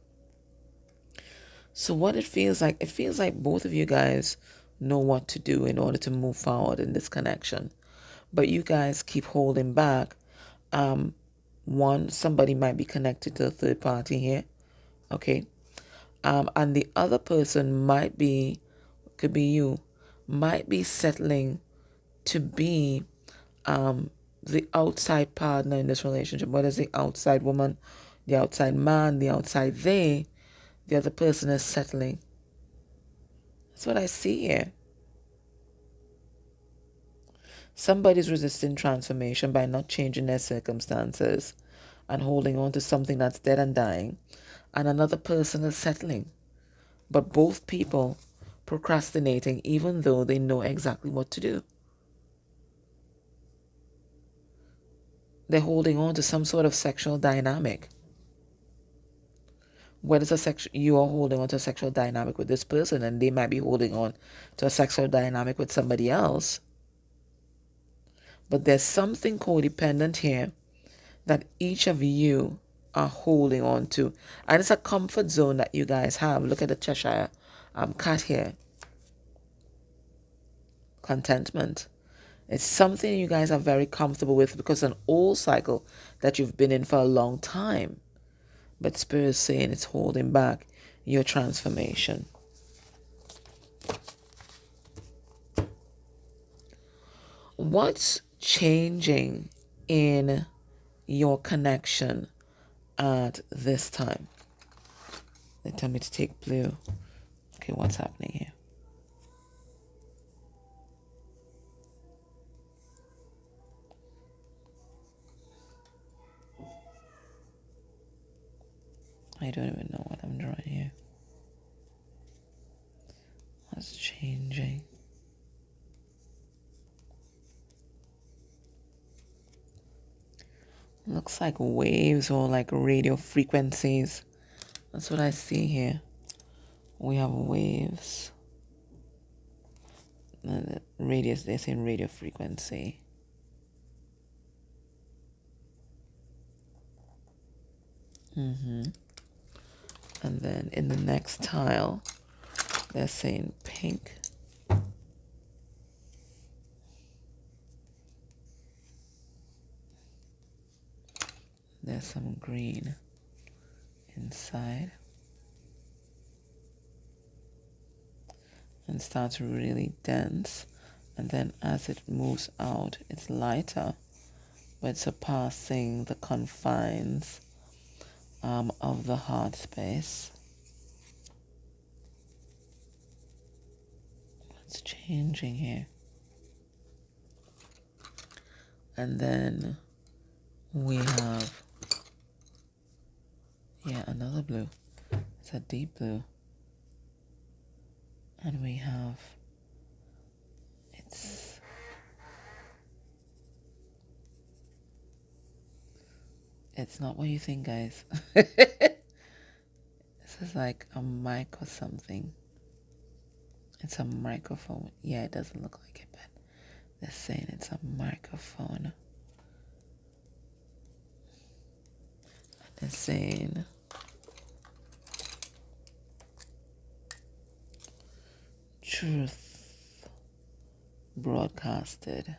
So what it feels like both of you guys know what to do in order to move forward in this connection. But you guys keep holding back. One, somebody might be connected to a third party here. Okay. And the other person could be you, might be settling to be the outside partner in this relationship. Whether it's the outside woman, the outside man, the outside they, the other person is settling. That's what I see here. Somebody's resisting transformation by not changing their circumstances and holding on to something that's dead and dying. And another person is settling. But both people procrastinating even though they know exactly what to do. They're holding on to some sort of sexual dynamic. Whether it's you are holding on to a sexual dynamic with this person, and they might be holding on to a sexual dynamic with somebody else. But there's something codependent here that each of you are holding on to. And it's a comfort zone that you guys have. Look at the Cheshire cat here. Contentment. It's something you guys are very comfortable with because it's an old cycle that you've been in for a long time. But Spirit is saying it's holding back your transformation. What's changing in your connection at this time? They tell me to take blue. Okay, what's happening here? I don't even know what I'm drawing here. What's changing? Looks like waves or like radio frequencies. That's what I see here. We have waves. Radius, they're saying radio frequency. And then in the next tile, they're saying pink. There's some green inside. And starts really dense. And then as it moves out, it's lighter, but surpassing the confines of the heart space. What's changing here? And then we have, another blue. It's a deep blue. And we have, it's not what you think, guys. is like a mic or something. It's a microphone. Yeah, it doesn't look like it, but they're saying it's a microphone. They're saying truth broadcasted.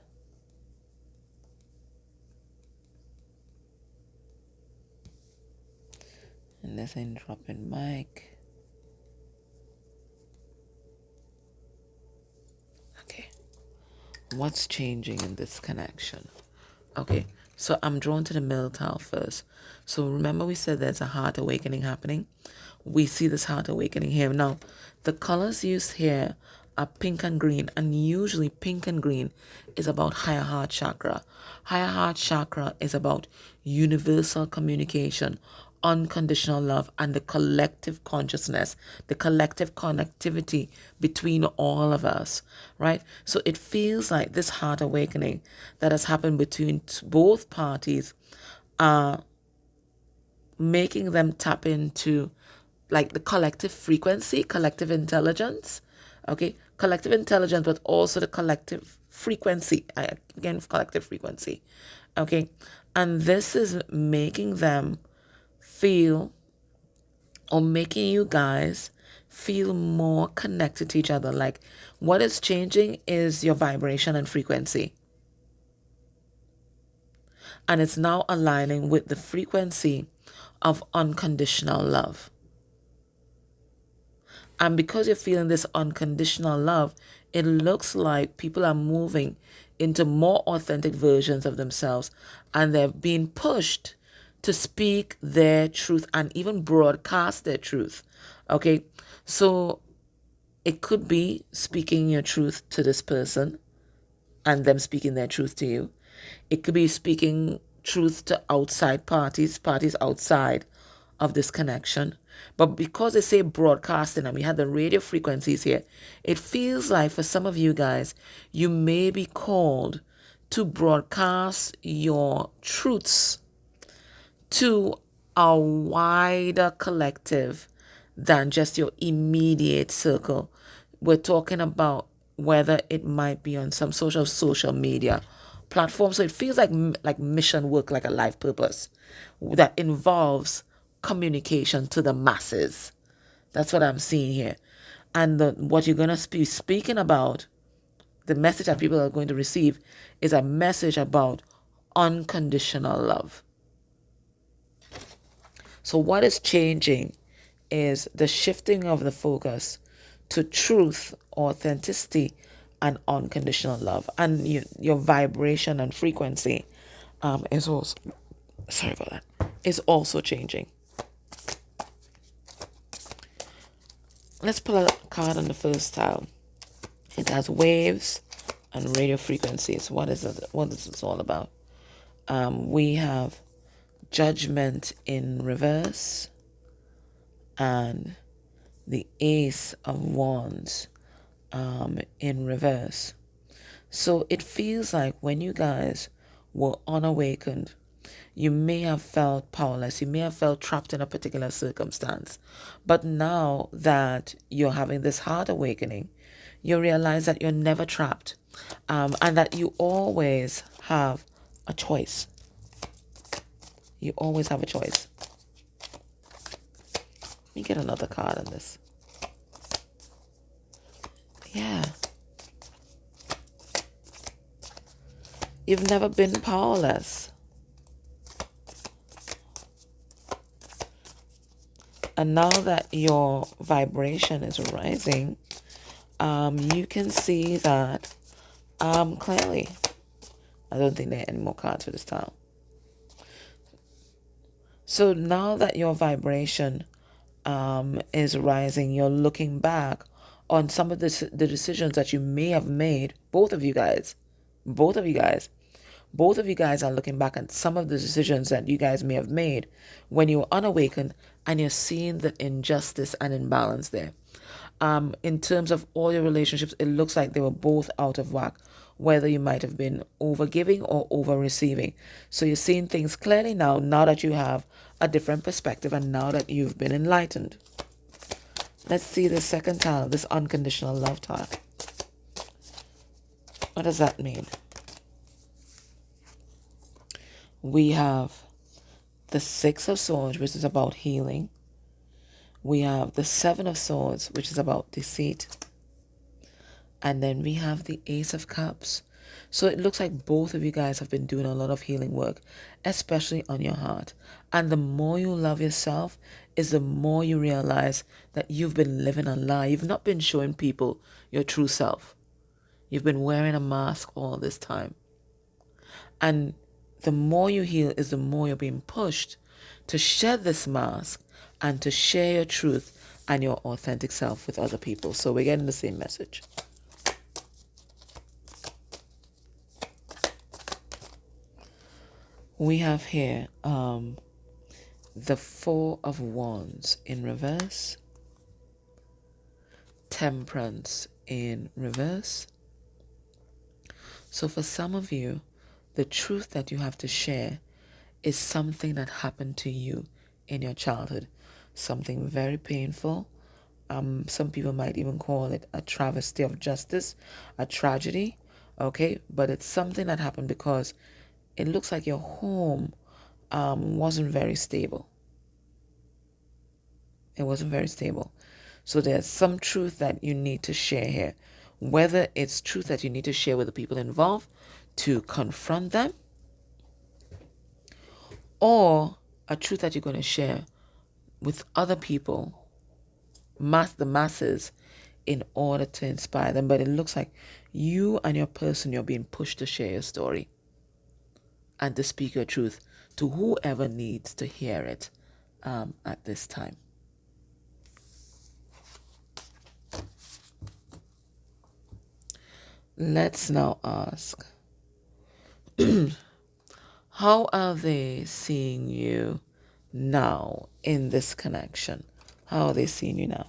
And they're saying drop in mic. Okay. What's changing in this connection? Okay, so I'm drawn to the middle tile first. So remember we said there's a heart awakening happening. We see this heart awakening here. Now, the colors used here are pink and green, and usually pink and green is about higher heart chakra. Higher heart chakra is about universal communication, unconditional love, and the collective consciousness, the collective connectivity between all of us, right? So it feels like this heart awakening that has happened between both parties are making them tap into like the collective frequency, collective intelligence, okay? Collective intelligence, but also the collective frequency, again, collective frequency, okay? And this is making them feel, or making you guys feel more connected to each other. Like what is changing is your vibration and frequency. And it's now aligning with the frequency of unconditional love. And because you're feeling this unconditional love, it looks like people are moving into more authentic versions of themselves, and they're being pushed to speak their truth and even broadcast their truth. Okay, so it could be speaking your truth to this person and them speaking their truth to you. It could be speaking truth to outside parties, parties outside of this connection. But because they say broadcasting and we had the radio frequencies here, it feels like for some of you guys, you may be called to broadcast your truths to a wider collective than just your immediate circle. We're talking about whether it might be on some social media platform. So it feels like mission work, like a life purpose that involves communication to the masses. That's what I'm seeing here. And what you're going to be speaking about, the message that people are going to receive, is a message about unconditional love. So what is changing is the shifting of the focus to truth, authenticity, and unconditional love. And your vibration and frequency is also, sorry about that, is also changing. Let's pull a card on the first tile. It has waves and radio frequencies. What is it? What is this all about? We have judgment in reverse and the Ace of Wands in reverse. So it feels like when you guys were unawakened, you may have felt powerless. You may have felt trapped in a particular circumstance. But now that you're having this heart awakening, you realize that you're never trapped, and that you always have a choice. You always have a choice. Let me get another card on this. Yeah. You've never been powerless. And now that your vibration is rising, you can see that clearly. I don't think there are any more cards for this tile. So now that your vibration is rising, you're looking back on some of the decisions that you may have made. Both of you guys are looking back at some of the decisions that you guys may have made when you were unawakened, and you're seeing the injustice and imbalance there. In terms of all your relationships, it looks like they were both out of whack, whether you might have been over giving or over receiving. So you're seeing things clearly now that you have a different perspective and now that you've been enlightened. Let's see the second tile, this unconditional love tile. What does that mean? We have the Six of Swords, which is about healing. We have the Seven of Swords, which is about deceit. And then we have the Ace of Cups. So it looks like both of you guys have been doing a lot of healing work, especially on your heart. And the more you love yourself is the more you realize that you've been living a lie. You've not been showing people your true self. You've been wearing a mask all this time. And the more you heal is the more you're being pushed to shed this mask and to share your truth and your authentic self with other people. So we're getting the same message. We have here the Four of Wands in reverse, Temperance in reverse. So for some of you, the truth that you have to share is something that happened to you in your childhood, something very painful. Some people might even call it a travesty of justice, a tragedy, okay? But it's something that happened because it looks like your home wasn't very stable. It wasn't very stable. So there's some truth that you need to share here, whether it's truth that you need to share with the people involved to confront them, or a truth that you're going to share with other people, the masses, in order to inspire them. But it looks like you and your person, you're being pushed to share your story and to speak your truth to whoever needs to hear it at this time. Let's now ask, how are they seeing you now in this connection? How are they seeing you now?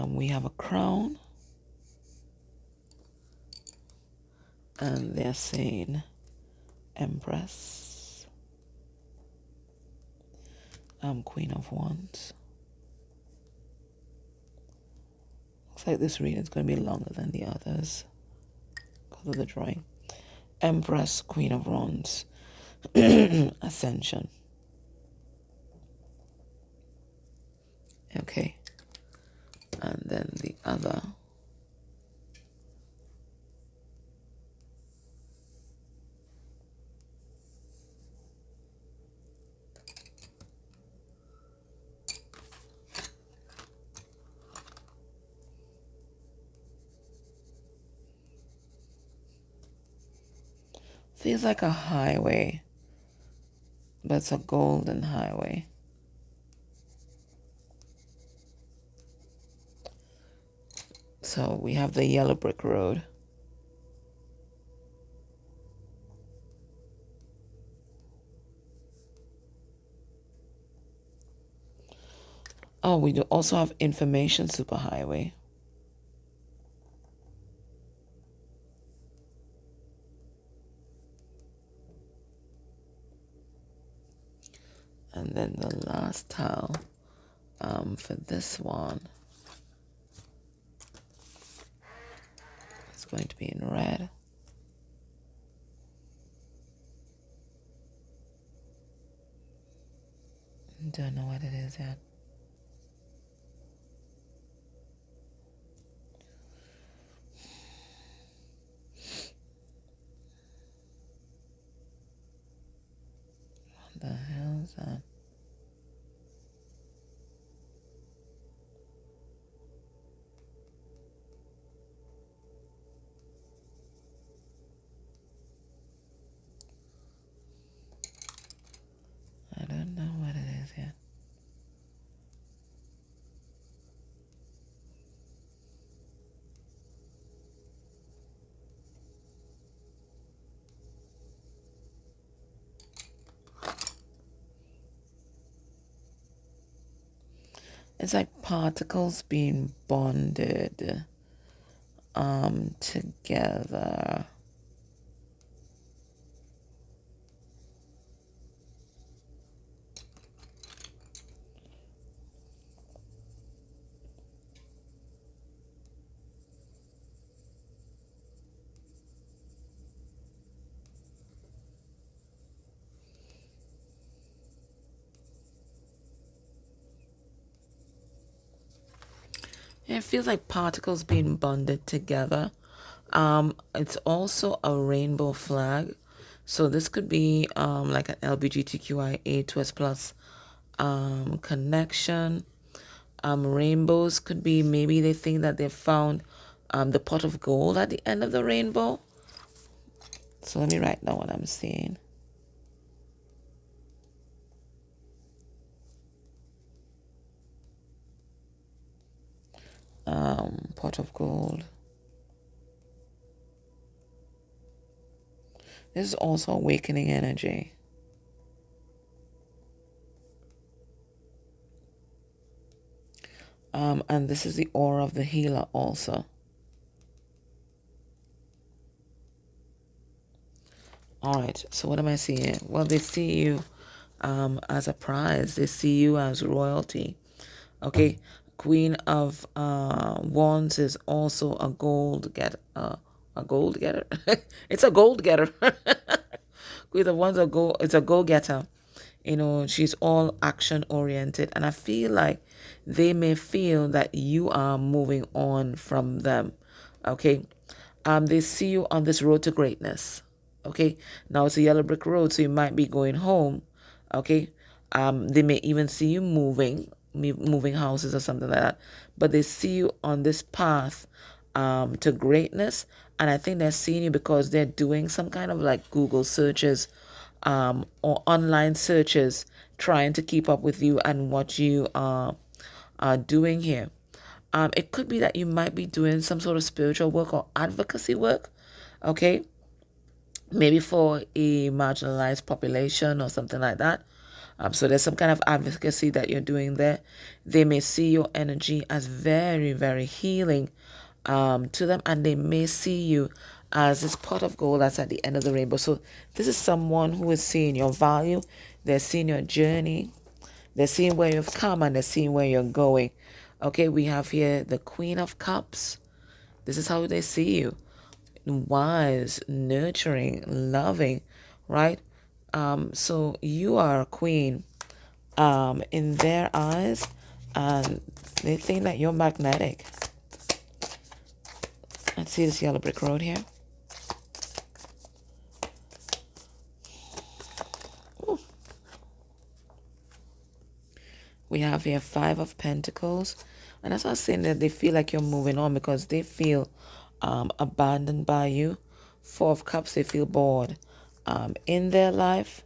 We have a crown, and they're saying Empress, Queen of Wands. Looks like this reading is going to be longer than the others because of the drawing. Empress, Queen of Wands, Ascension. Okay. And then the other. Feels like a highway, but it's a golden highway. So we have the yellow brick road. Oh, we do also have information superhighway. And then the last tile for this one is going to be in red. Don't know what it is yet. What the hell is that? I don't know what it is yet. It's like particles being bonded together. It feels like particles being bonded together. It's also a rainbow flag. So this could be like an LGBTQIA2S plus connection. Rainbows could be, maybe they think that they found the pot of gold at the end of the rainbow. So let me write down what I'm seeing. Pot of gold. This is also awakening energy. And this is the aura of the healer also. All right, so what am I seeing? Well, they see you as a prize. They see you as royalty. Okay, Queen of Wands is also a gold getter. A gold getter. It's a gold getter. Queen of Wands it's a go getter. You know, she's all action oriented, and I feel like they may feel that you are moving on from them. Okay, they see you on this road to greatness. Okay, now it's a yellow brick road, so you might be going home. Okay, they may even see you moving houses or something like that, but they see you on this path to greatness. And I think they're seeing you because they're doing some kind of like Google searches or online searches, trying to keep up with you and what you are doing here. It could be that you might be doing some sort of spiritual work or advocacy work, okay? Maybe for a marginalized population or something like that. So there's some kind of advocacy that you're doing there. They may see your energy as very, very healing to them, and they may see you as this pot of gold that's at the end of the rainbow. So this is someone who is seeing your value. They're seeing your journey. They're seeing where you've come, and they're seeing where you're going. Okay, we have here the Queen of Cups. This is how they see you. Wise, nurturing, loving, right? So you are a queen in their eyes, and they think that you're magnetic. Let's see this yellow brick road here. Ooh. We have here Five of Pentacles. And that's why I was saying that they feel like you're moving on, because they feel abandoned by you. Four of Cups, they feel bored in their life.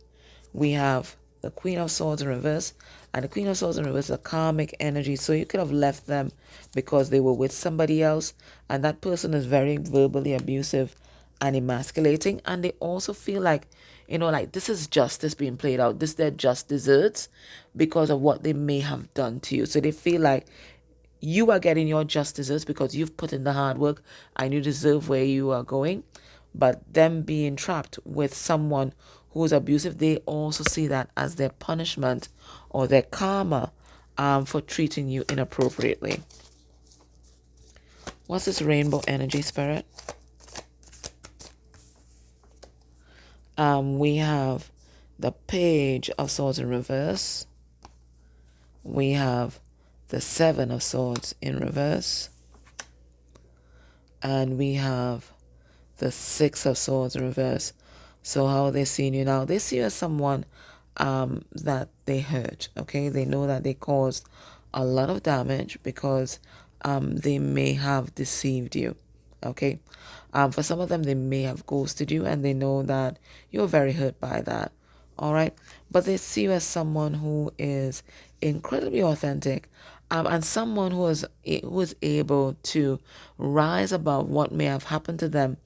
We have the Queen of Swords in reverse. And the Queen of Swords in reverse is a karmic energy. So you could have left them because they were with somebody else. And that person is very verbally abusive and emasculating. And they also feel like, you know, like this is justice being played out. This their just desserts because of what they may have done to you. So they feel like you are getting your just desserts because you've put in the hard work and you deserve where you are going. But them being trapped with someone who is abusive, they also see that as their punishment or their karma for treating you inappropriately. What's this rainbow energy, Spirit? We have the Page of Swords in reverse. We have the Seven of Swords in reverse. And we have the Six of Swords in reverse. So how are they seeing you now? They see you as someone that they hurt, okay? They know that they caused a lot of damage because they may have deceived you, okay? For some of them, they may have ghosted you, and they know that you're very hurt by that, all right? But they see you as someone who is incredibly authentic, and someone who is able to rise above what may have happened to them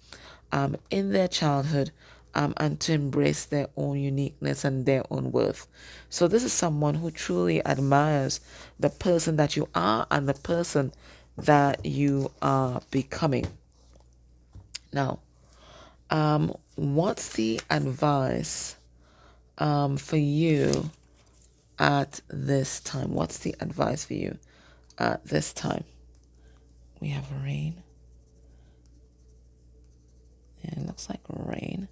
in their childhood, and to embrace their own uniqueness and their own worth. So this is someone who truly admires the person that you are and the person that you are becoming. Now, what's the advice for you at this time? What's the advice for you at this time? We have rain. Yeah, it looks like rain.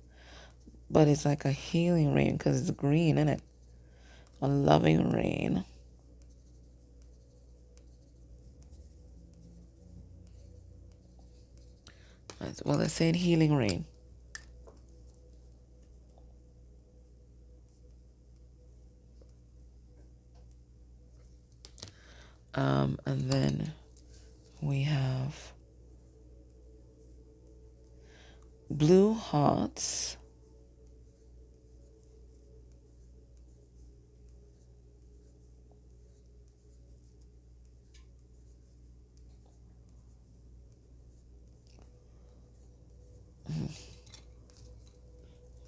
But it's like a healing rain because it's green, isn't it? A loving rain. Well, they're saying healing rain. And then we have blue hearts.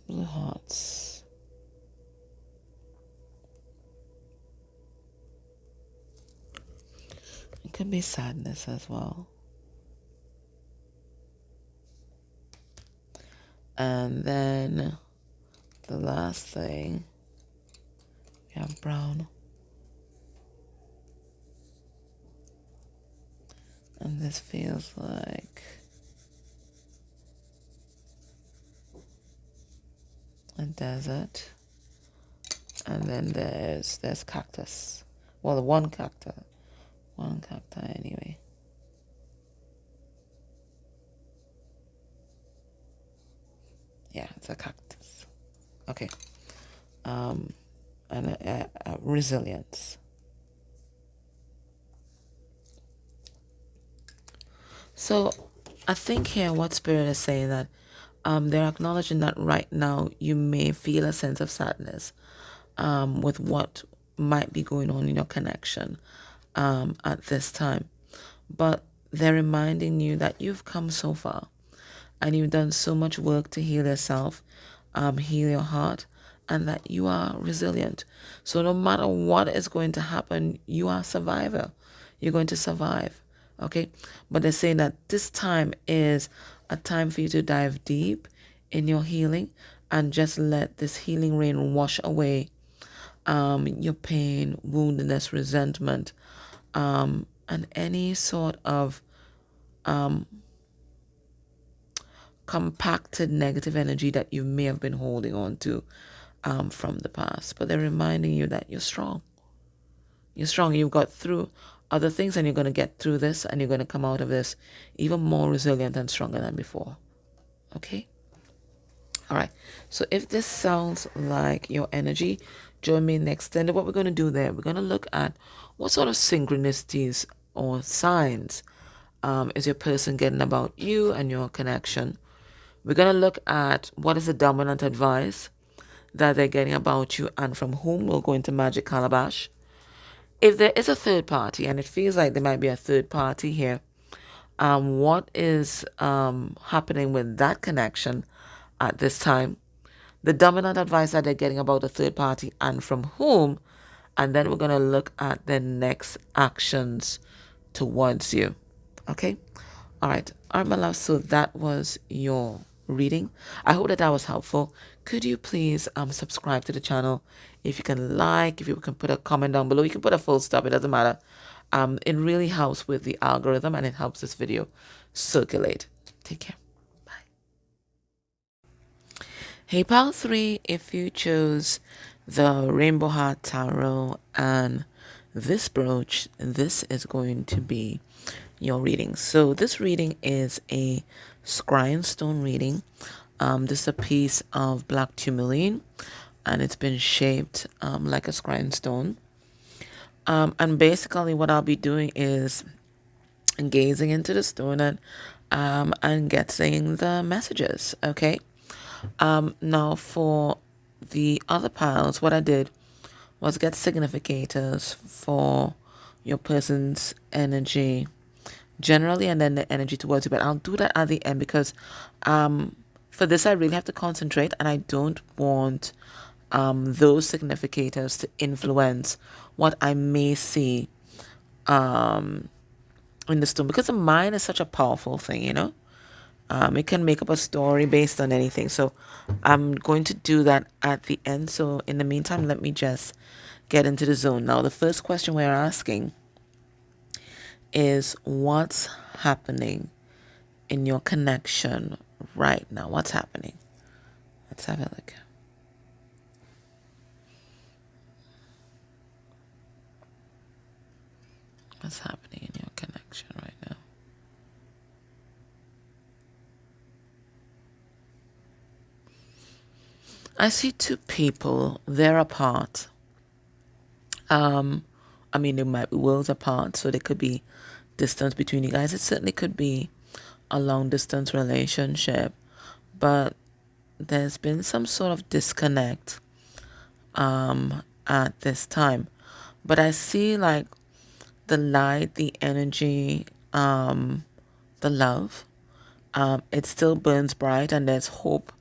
Blue hearts. It could be sadness as well. And then the last thing, we have brown. And this feels like a desert. And then there's cactus. Well, one cactus. One cactus anyway. Yeah, it's a cactus. Okay. And resilience. So I think here what Spirit is saying that they're acknowledging that right now you may feel a sense of sadness with what might be going on in your connection at this time. But they're reminding you that you've come so far and you've done so much work to heal yourself, heal your heart, and that you are resilient. So no matter what is going to happen, you are a survivor. You're going to survive. Okay? But they're saying that this time is a time for you to dive deep in your healing and just let this healing rain wash away your pain, woundedness, resentment, and any sort of compacted negative energy that you may have been holding on to from the past. But they're reminding you that you're strong. You're strong. You've got through other things and you're going to get through this and you're going to come out of this even more resilient and stronger than before. Okay? All right. So if this sounds like your energy, join me in the extended. What we're going to do there, we're going to look at what sort of synchronicities or signs is your person getting about you and your connection. We're going to look at what is the dominant advice that they're getting about you and from whom. We'll go into Magic Calabash. If there is a third party, and it feels like there might be a third party here, what is happening with that connection at this time? The dominant advice that they're getting about a third party and from whom. And then we're going to look at the next actions towards you. Okay? All right, my love, so that was your reading. I hope that that was helpful. Could you please subscribe to the channel? If you can like, if you can put a comment down below, you can put a full stop, it doesn't matter. It really helps with the algorithm and it helps this video circulate. Take care. Bye. Hey, pile 3, if you chose the Rainbow Heart Tarot and this brooch, this is going to be your reading. So this reading is a scrying stone reading. This is a piece of black tourmaline and it's been shaped like a scrying stone. And basically what I'll be doing is gazing into the stone and getting the messages. Okay. Now for the other piles, what I did was get significators for your person's energy generally and then the energy towards you. But I'll do that at the end because for this I really have to concentrate and I don't want those significators to influence what I may see in the stone, because the mind is such a powerful thing, you know. It can make up a story based on anything. So I'm going to do that at the end. So in the meantime, let me just get into the zone. Now, the first question we're asking is what's happening in your connection right now? What's happening? Let's have a look. What's happening in your connection right now? I see two people. They're apart. Um, I mean, they might be worlds apart, so there could be distance between you guys. It certainly could be a long distance relationship, but there's been some sort of disconnect at this time. But I see like the light, the energy, the love. It still burns bright, and there's hope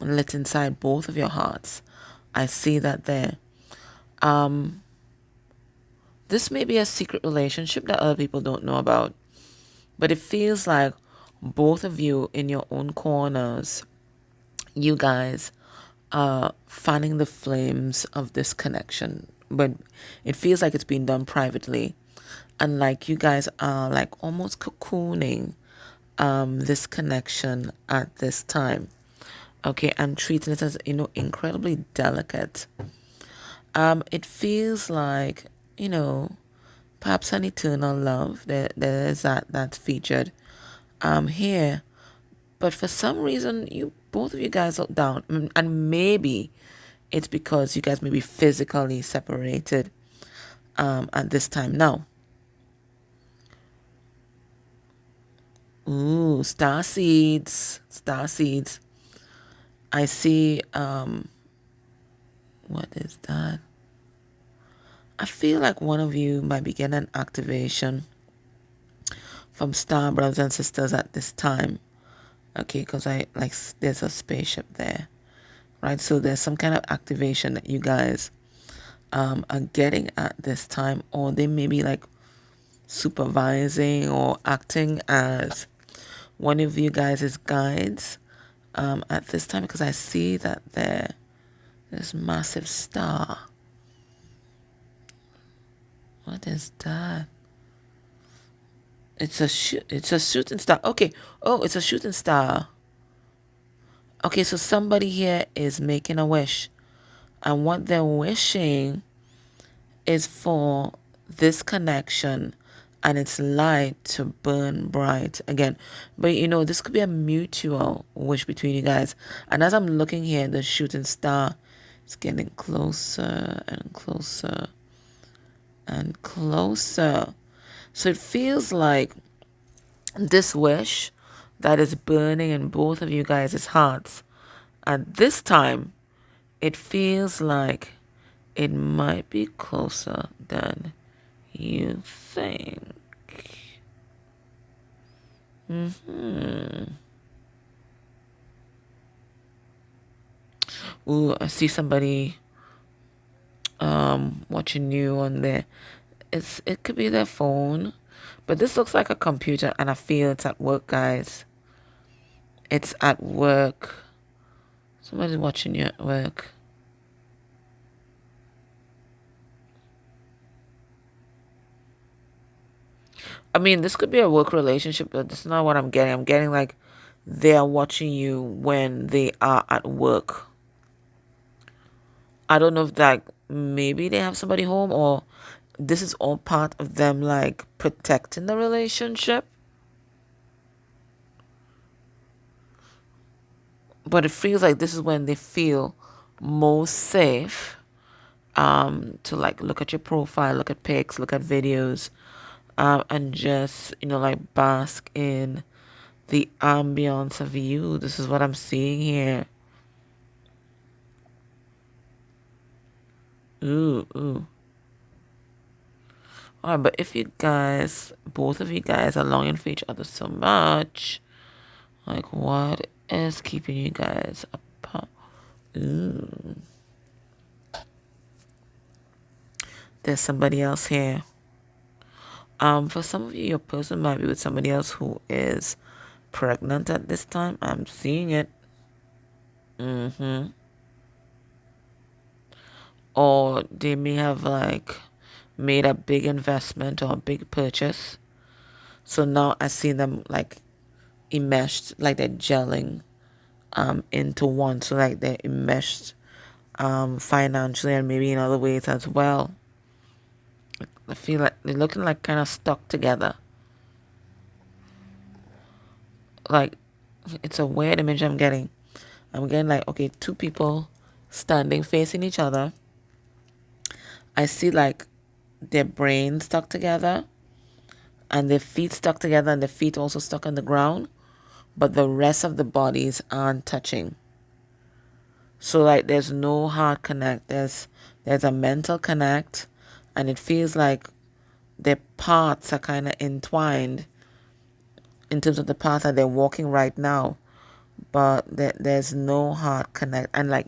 lit inside both of your hearts. I see that there. Um, this may be a secret relationship that other people don't know about, but it feels like both of you in your own corners, you guys are fanning the flames of this connection. But it feels like it's being done privately. And like you guys are like almost cocooning this connection at this time. Okay, I'm treating it as, incredibly delicate. It feels like, perhaps an eternal love. There is that's featured here. But for some reason, both of you guys look down. And maybe it's because you guys may be physically separated at this time. Now, ooh, star seeds. Star seeds. I see, what is that? I feel like one of you might be getting an activation from star brothers and sisters at this time. Okay, because there's a spaceship there, right? So there's some kind of activation that you guys are getting at this time, or they may be like supervising or acting as one of you guys' guides at this time, because I see that there's massive star. What is that? It's a shooting star. Okay. Oh, it's a shooting star. Okay, so somebody here is making a wish. And what they're wishing is for this connection and its light to burn bright again. But this could be a mutual wish between you guys. And as I'm looking here, the shooting star is getting closer and closer and closer. So it feels like this wish that is burning in both of you guys' hearts at this time, it feels like it might be closer than you think. Ooh, I see somebody watching you on there. It could be their phone, but this looks like a computer, and I feel it's at work, guys. It's at work. Somebody's watching you at work. I mean, this could be a work relationship, but this is not what I'm getting. I'm getting like they are watching you when they are at work. I don't know if like maybe they have somebody home, or this is all part of them like protecting the relationship. But it feels like this is when they feel most safe to like look at your profile, look at pics, look at videos, and just like bask in the ambience of you. This is what I'm seeing here. Ooh, ooh. Alright, but if you guys, both of you guys are longing for each other so much, like what is keeping you guys apart? Ooh. There's somebody else here. For some of you, your person might be with somebody else who is pregnant at this time. I'm seeing it. Or they may have like made a big investment or a big purchase. So now I see them like enmeshed, like they're gelling into one. So like they're enmeshed financially and maybe in other ways as well. I feel like they're looking like kind of stuck together. Like it's a weird image I'm getting. I'm getting like, okay, two people standing facing each other. I see like their brains stuck together and their feet stuck together and their feet also stuck on the ground, but the rest of the bodies aren't touching. So like there's no hard connect. There's a mental connect, and it feels like their paths are kind of entwined in terms of the path that they're walking right now, but there's no hard connect. And like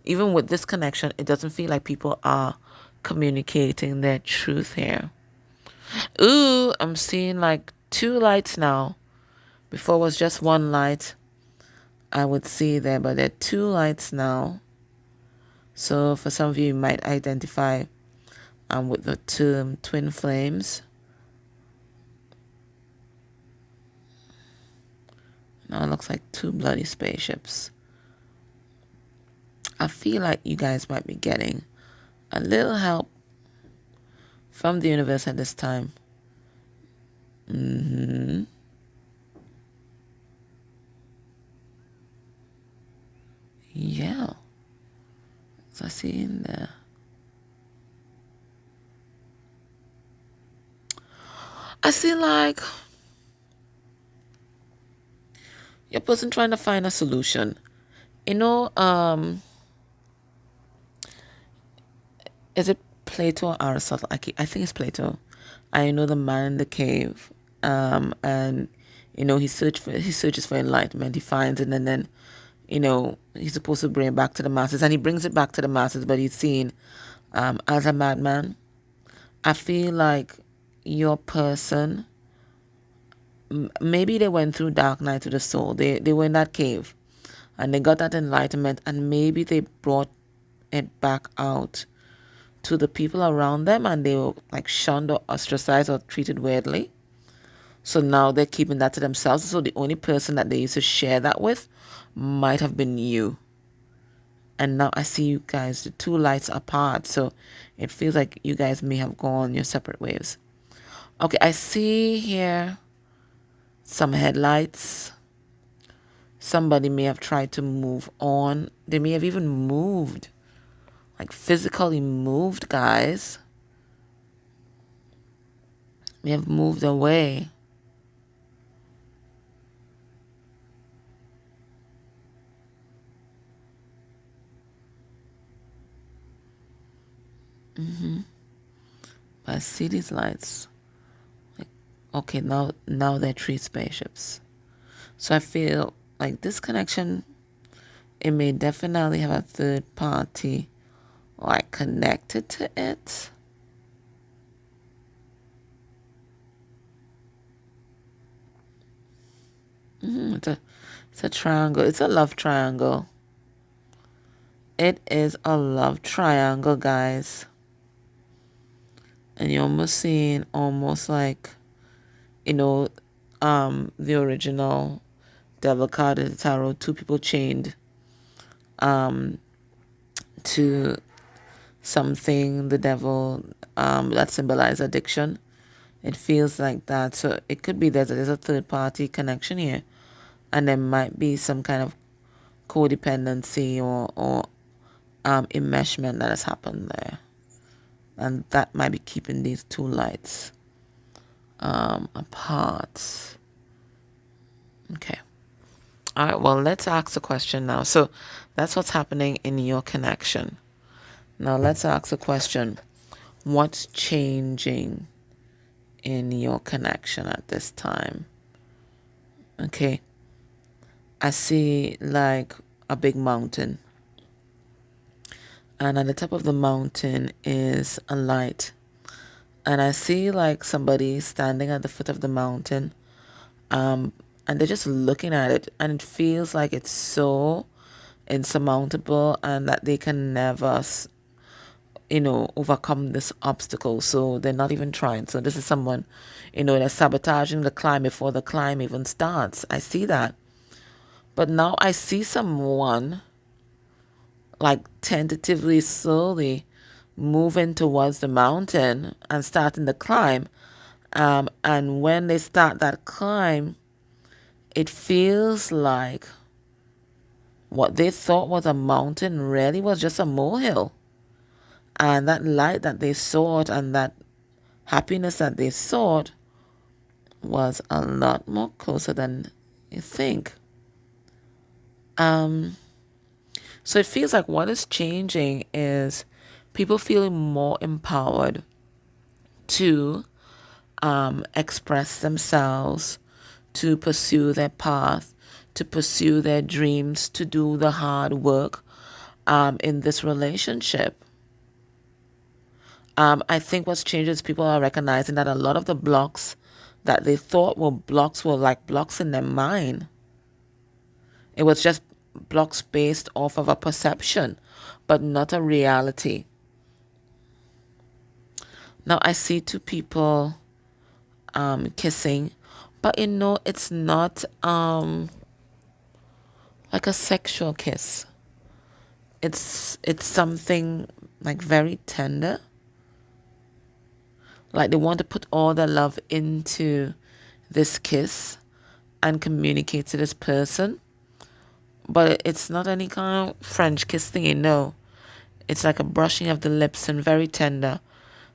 even with this connection, it doesn't feel like people are communicating their truth here. Ooh, I'm seeing like two lights now. Before it was just one light I would see there, but there are two lights now. So for some of you, you might identify with the term twin flames. Now it looks like two bloody spaceships. I feel like you guys might be getting a little help from the universe at this time. Yeah. So I see in there. I see like your person trying to find a solution. You know, is it Plato or Aristotle? I think it's Plato. I know the man in the cave, and you know he searches for enlightenment. He finds it, and then you know he's supposed to bring it back to the masses, and he brings it back to the masses, but he's seen as a madman. I feel like your person, maybe they went through dark night of the soul. They were in that cave, and they got that enlightenment, and maybe they brought it back out to the people around them, and they were like shunned or ostracized or treated weirdly. So now they're keeping that to themselves. So the only person that they used to share that with might have been you. And now I see you guys, the two lights apart. So it feels like you guys may have gone your separate ways. Okay, I see here some headlights. Somebody may have tried to move on. They may have even moved. Like physically moved, guys. May have moved away. But I see these lights. Like, okay, now there are three spaceships. So I feel like this connection, it may definitely have a third party like connected to it. It's a triangle. It's a love triangle. It is a love triangle, guys. And you're almost seeing almost like, you know, the original devil card of the tarot, two people chained to something, the devil, that symbolize addiction. It feels like that. So it could be there's a third party connection here, and there might be some kind of codependency or enmeshment that has happened there, and that might be keeping these two lights apart. Okay. All right, well, let's ask a question now. So that's what's happening in your connection. Now let's ask a question. What's changing in your connection at this time? Okay. I see like a big mountain. And at the top of the mountain is a light. And I see like somebody standing at the foot of the mountain. And they're just looking at it, and it feels like it's so insurmountable and that they can never overcome this obstacle. So they're not even trying. So this is someone, they're sabotaging the climb before the climb even starts. I see that. But now I see someone like tentatively, slowly moving towards the mountain and starting the climb. And when they start that climb, it feels like what they thought was a mountain really was just a molehill. And that light that they sought and that happiness that they sought was a lot more closer than you think. So it feels like what is changing is people feeling more empowered to express themselves, to pursue their path, to pursue their dreams, to do the hard work in this relationship. I think what's changed is people are recognizing that a lot of the blocks that they thought were like blocks in their mind. It was just blocks based off of a perception, but not a reality. Now I see two people kissing, but it's not like a sexual kiss. It's something like very tender. Like they want to put all their love into this kiss and communicate to this person. But it's not any kind of French kiss thing, no. It's like a brushing of the lips and very tender.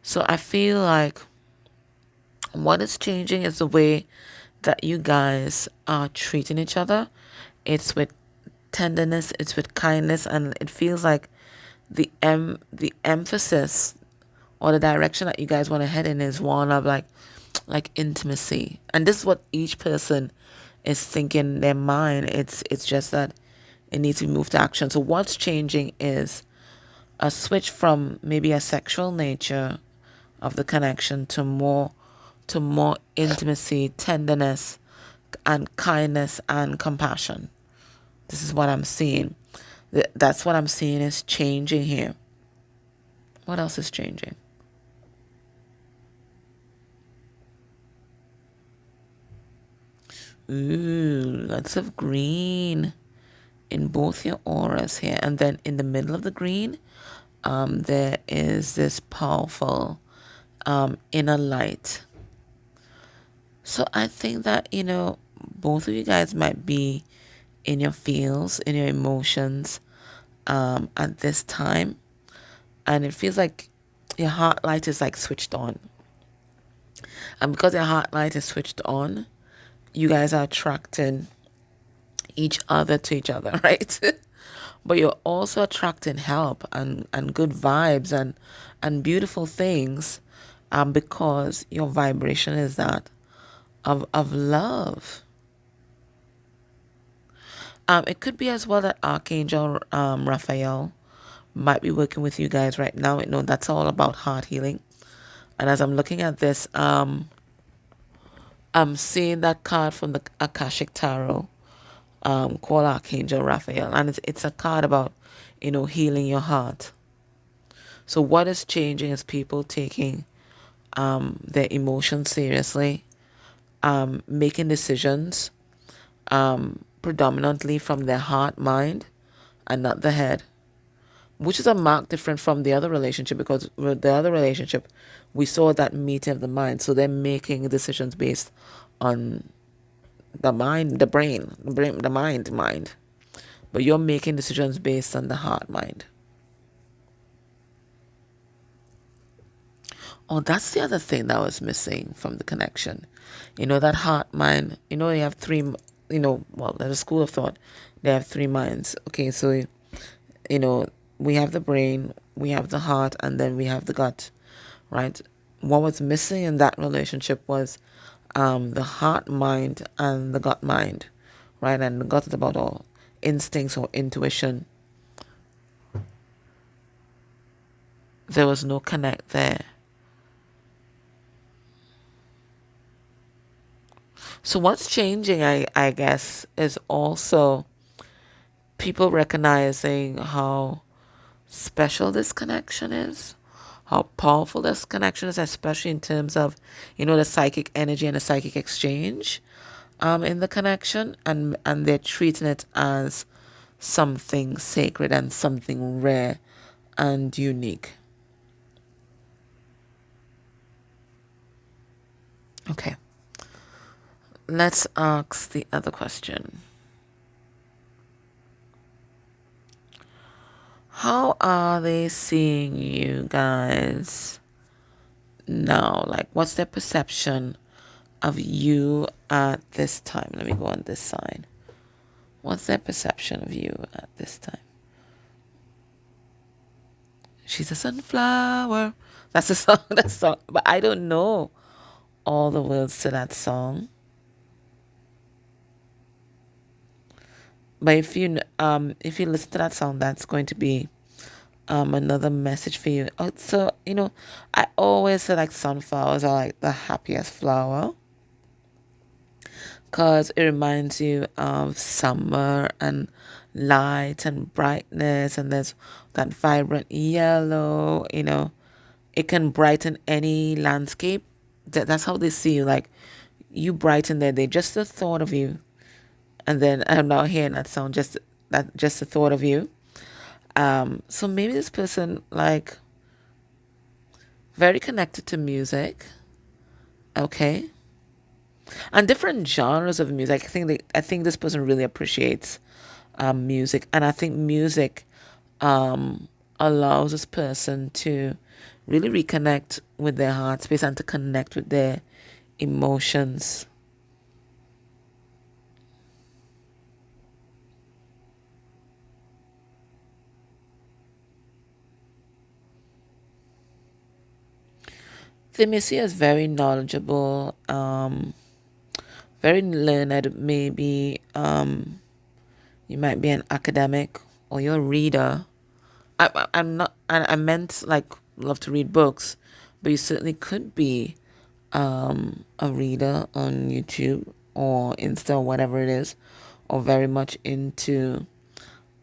So I feel like what is changing is the way that you guys are treating each other. It's with tenderness, it's with kindness, and it feels like the emphasis or the direction that you guys want to head in is one of like intimacy. And this is what each person is thinking in their mind. It's just that it needs to be moved to action. So what's changing is a switch from maybe a sexual nature of the connection to more intimacy, tenderness, and kindness and compassion. This is what I'm seeing. That's what I'm seeing is changing here. What else is changing? Ooh, lots of green in both your auras here. And then in the middle of the green, there is this powerful inner light. So I think that, both of you guys might be in your feels, in your emotions at this time. And it feels like your heart light is like switched on. And because your heart light is switched on, you guys are attracting each other to each other, right? But you're also attracting help and good vibes and beautiful things because your vibration is that of love. It could be as well that Archangel Raphael might be working with you guys right now. That's all about heart healing. And as I'm looking at this, I'm seeing that card from the Akashic Tarot called Archangel Raphael. And it's a card about, healing your heart. So what is changing is people taking their emotions seriously, making decisions predominantly from their heart, mind, and not the head, which is a mark different from the other relationship, because with the other relationship, we saw that meeting of the mind. So they're making decisions based on the mind, the mind. But you're making decisions based on the heart, mind. Oh, that's the other thing that was missing from the connection. That heart, mind, you have three, well, there's a school of thought. They have three minds. Okay, so, we have the brain, we have the heart, and then we have the gut, right? What was missing in that relationship was the heart mind and the gut mind, right? And the gut is about all instincts or intuition. There was no connect there. So what's changing, I guess, is also people recognizing how special this connection is, how powerful this connection is, especially in terms of, the psychic energy and the psychic exchange in the connection, and they're treating it as something sacred and something rare and unique. Okay. Let's ask the other question. How are they seeing you guys now? Like, what's their perception of you at this time? Let me go on this side. What's their perception of you at this time? She's a sunflower. That's a song. That's a song. But I don't know all the words to that song. But if you listen to that song, that's going to be another message for you. So I always say like sunflowers are like the happiest flower because it reminds you of summer and light and brightness, and there's that vibrant yellow. It can brighten any landscape. That's how they see you. Like you brighten their day. Just the thought of you, and then I'm now hearing that sound. Just the thought of you. So maybe this person like very connected to music, okay, and different genres of music. I think this person really appreciates music, and I think music allows this person to really reconnect with their heart space and to connect with their emotions. They may see as very knowledgeable, very learned. Maybe you might be an academic or you're a reader. I'm not. I meant like love to read books, but you certainly could be a reader on YouTube or Insta or whatever it is, or very much into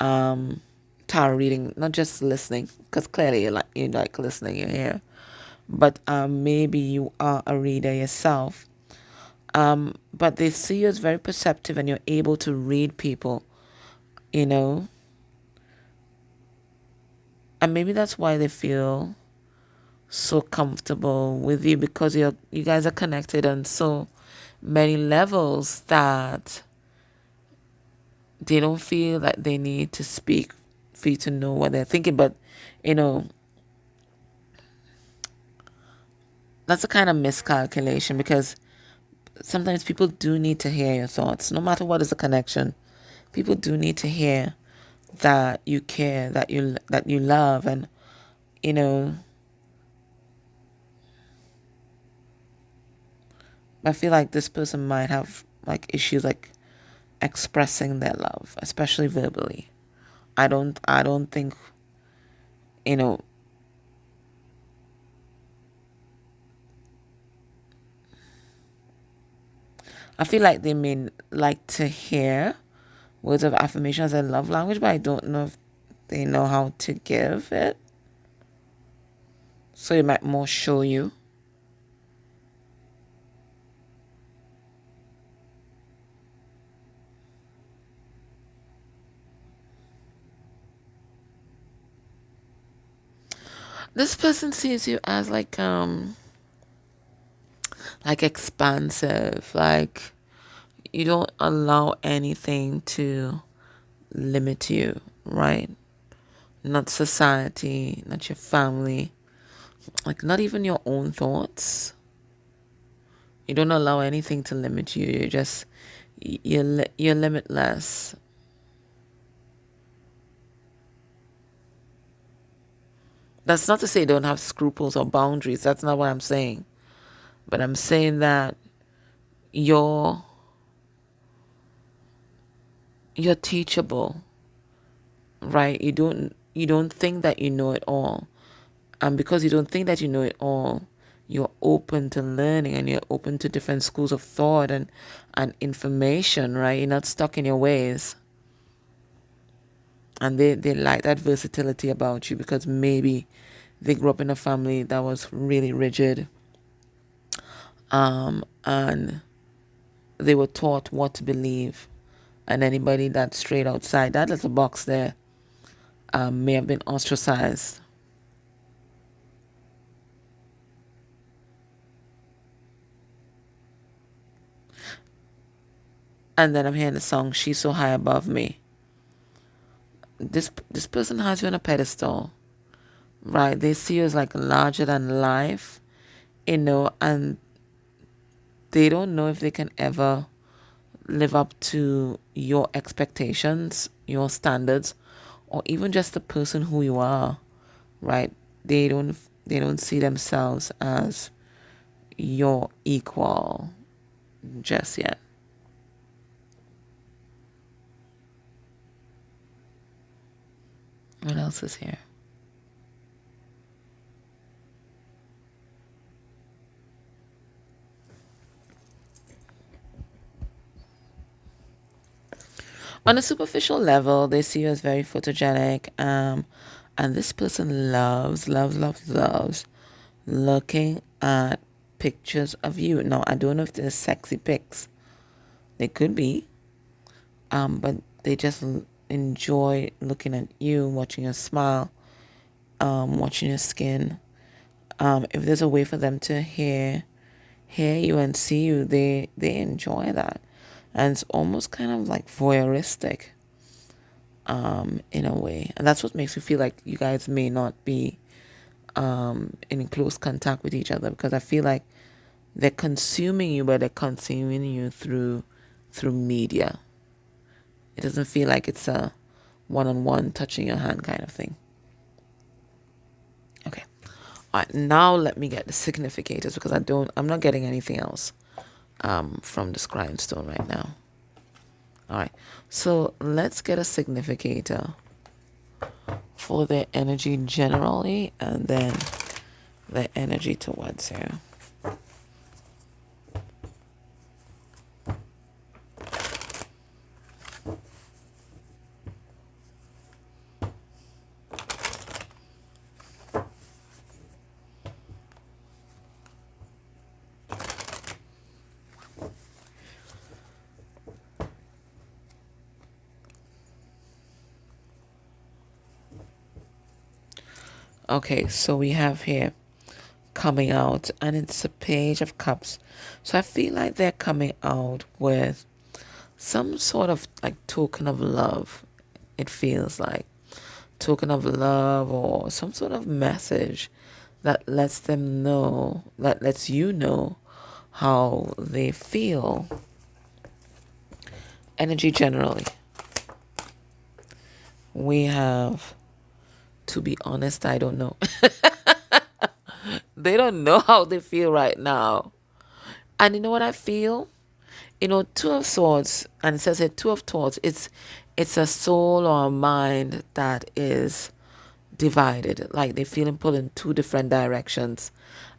um, tarot reading, not just listening, because clearly you like listening, you hear, but maybe you are a reader yourself. But they see you as very perceptive, and you're able to read people, you know, and maybe that's why they feel so comfortable with you because you guys are connected on so many levels that they don't feel like they need to speak for you to know what they're thinking. But you know that's a kind of miscalculation because sometimes people do need to hear your thoughts, no matter what is the connection. People do need to hear that you care, that you love, and you know. I feel like this person might have like issues like expressing their love, especially verbally. I don't think, you know, I feel like they may like to hear words of affirmation as a love language, but I don't know if they know how to give it. So it might more show you. This person sees you as like expansive, like you don't allow anything to limit you, right? Not society, not your family, like not even your own thoughts. You don't allow anything to limit you. You're limitless. That's not to say you don't have scruples or boundaries. That's not what I'm saying. But I'm saying that you're you're teachable, right? You don't think that you know it all. And because you don't think that you know it all, you're open to learning and you're open to different schools of thought and information, right? You're not stuck in your ways. And they like that versatility about you because maybe they grew up in a family that was really rigid, and they were taught what to believe. And anybody that strayed outside that little box there may have been ostracized. And then I'm hearing the song "She's So High Above Me." this person has you on a pedestal, right? They see you as like larger than life, and they don't know if they can ever live up to your expectations, your standards, or even just the person who you are, right? They don't see themselves as your equal just yet. What else is here? On a superficial level, they see you as very photogenic, and this person loves looking at pictures of you. Now, I don't know if they're sexy pics. They could be, but they just enjoy looking at you, watching your smile, watching your skin. If there's a way for them to hear you and see you, they enjoy that, and it's almost kind of like voyeuristic, in a way, and that's what makes you feel like you guys may not be in close contact with each other, because I feel like they're consuming you, but they're consuming you through media. It doesn't feel like it's a one-on-one touching your hand kind of thing. Okay. All right, now let me get the significators, because I'm not getting anything else from the scrying stone right now. All right, so let's get a significator for their energy generally, and then the energy towards you. Okay, so we have here coming out, and it's a page of cups. So I feel like they're coming out with some sort of like token of love. It feels like token of love, or some sort of message that lets you know how they feel. Energy generally. We have, to be honest, I don't know. They don't know how they feel right now. And you know what I feel? Two of swords, and it says here two of swords. It's a soul or a mind that is divided. Like they feeling pulled in two different directions.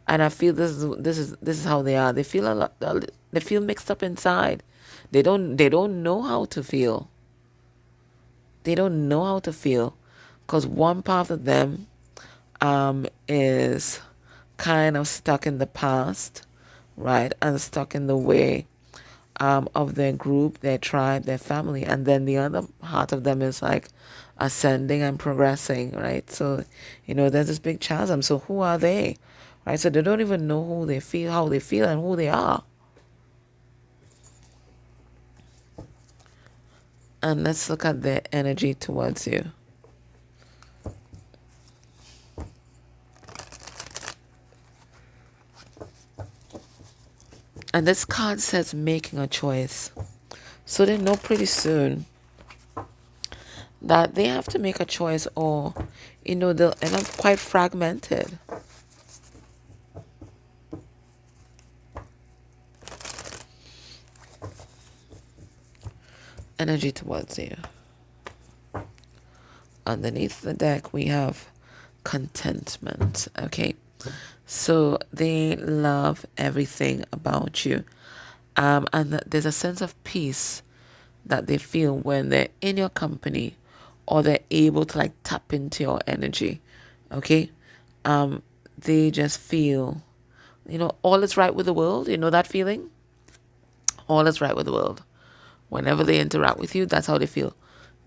And I feel this is how they are. They feel a lot. They feel mixed up inside. They don't know how to feel. They don't know how to feel, because one part of them is kind of stuck in the past, right, and stuck in the way of their group, their tribe, their family, and then the other part of them is like ascending and progressing, right? So, there's this big chasm. So who are they, right? So they don't even know who they feel, how they feel, and who they are. And let's look at their energy towards you. And this card says making a choice. So they know pretty soon that they have to make a choice, or, they'll end up quite fragmented. Energy towards you. Underneath the deck, we have contentment. Okay. So they love everything about you. And there's a sense of peace that they feel when they're in your company, or they're able to like tap into your energy. Okay. They just feel, all is right with the world. You know that feeling? All is right with the world. Whenever they interact with you, that's how they feel.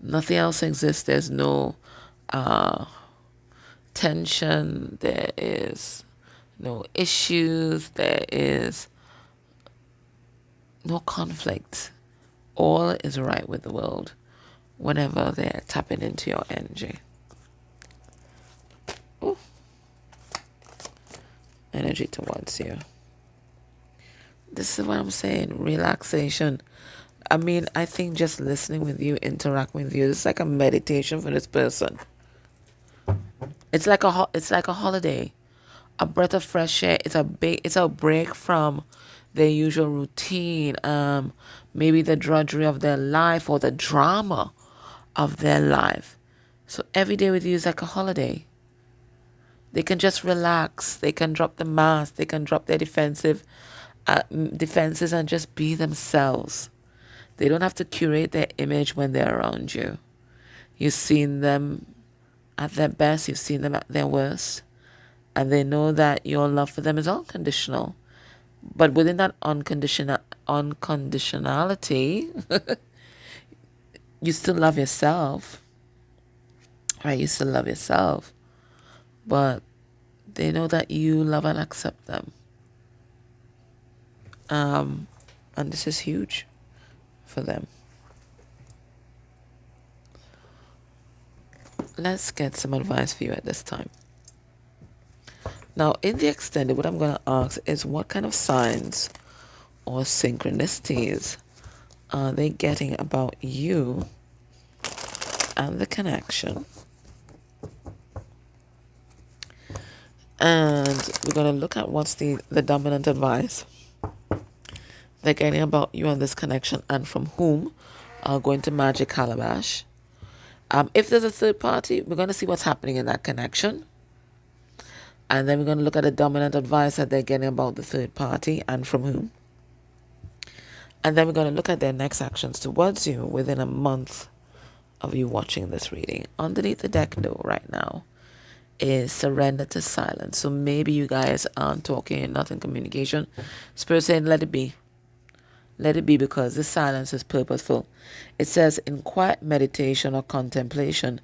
Nothing else exists. There's no tension. There is no issues. There is no conflict. All is right with the world whenever they're tapping into your energy. Ooh. Energy towards you. This is what I'm saying. Relaxation. I mean, I think just listening with you, interacting with you, it's like a meditation for this person. It's like a holiday, a breath of fresh air. It's a break from their usual routine. Maybe the drudgery of their life or the drama of their life. So every day with you is like a holiday. They can just relax. They can drop the mask. They can drop their defenses and just be themselves. They don't have to curate their image when they're around you. You've seen them at their best. You've seen them at their worst. And they know that your love for them is unconditional. But within that unconditionality, you still love yourself. Right? You still love yourself. But they know that you love and accept them. And this is huge for them. Let's get some advice for you at this time. Now, in the extended, what I'm going to ask is what kind of signs or synchronicities are they getting about you and the connection? And we're going to look at what's the dominant advice they're getting about you and this connection, and from whom. Going to Magic Calabash. If there's a third party, we're going to see what's happening in that connection. And then we're going to look at the dominant advice that they're getting about the third party and from whom. And then we're going to look at their next actions towards you within a month of you watching this reading. Underneath the deck, though, right now, is surrender to silence. So maybe you guys aren't talking, not in communication. Spirit saying, let it be. Let it be, because this silence is purposeful. It says, in quiet meditation or contemplation,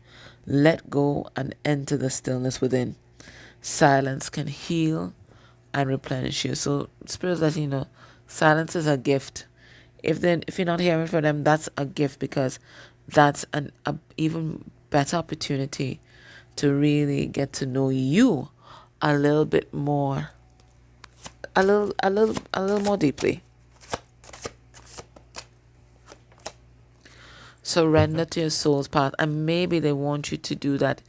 let go and enter the stillness within. Silence can heal and replenish you. So Spirit letting you know, silence is a gift. If you're not hearing from them, that's a gift, because that's an even better opportunity to really get to know you a little bit more, a little more deeply. Surrender to your soul's path, and maybe they want you to do that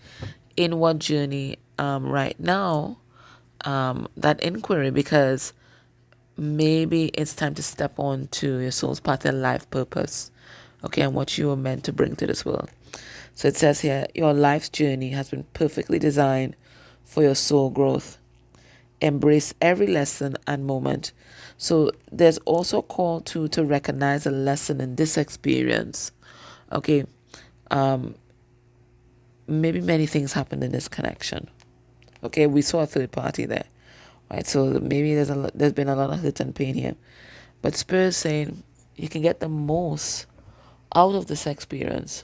inward journey right now, that inquiry, because maybe it's time to step on to your soul's path and life purpose, okay, and what you were meant to bring to this world. So it says here, your life's journey has been perfectly designed for your soul growth. Embrace every lesson and moment. So there's also a call to recognize a lesson in this experience. Okay, maybe many things happened in this connection. Okay, we saw a third party there, right? So maybe there's been a lot of hurt and pain here. But Spirit is saying you can get the most out of this experience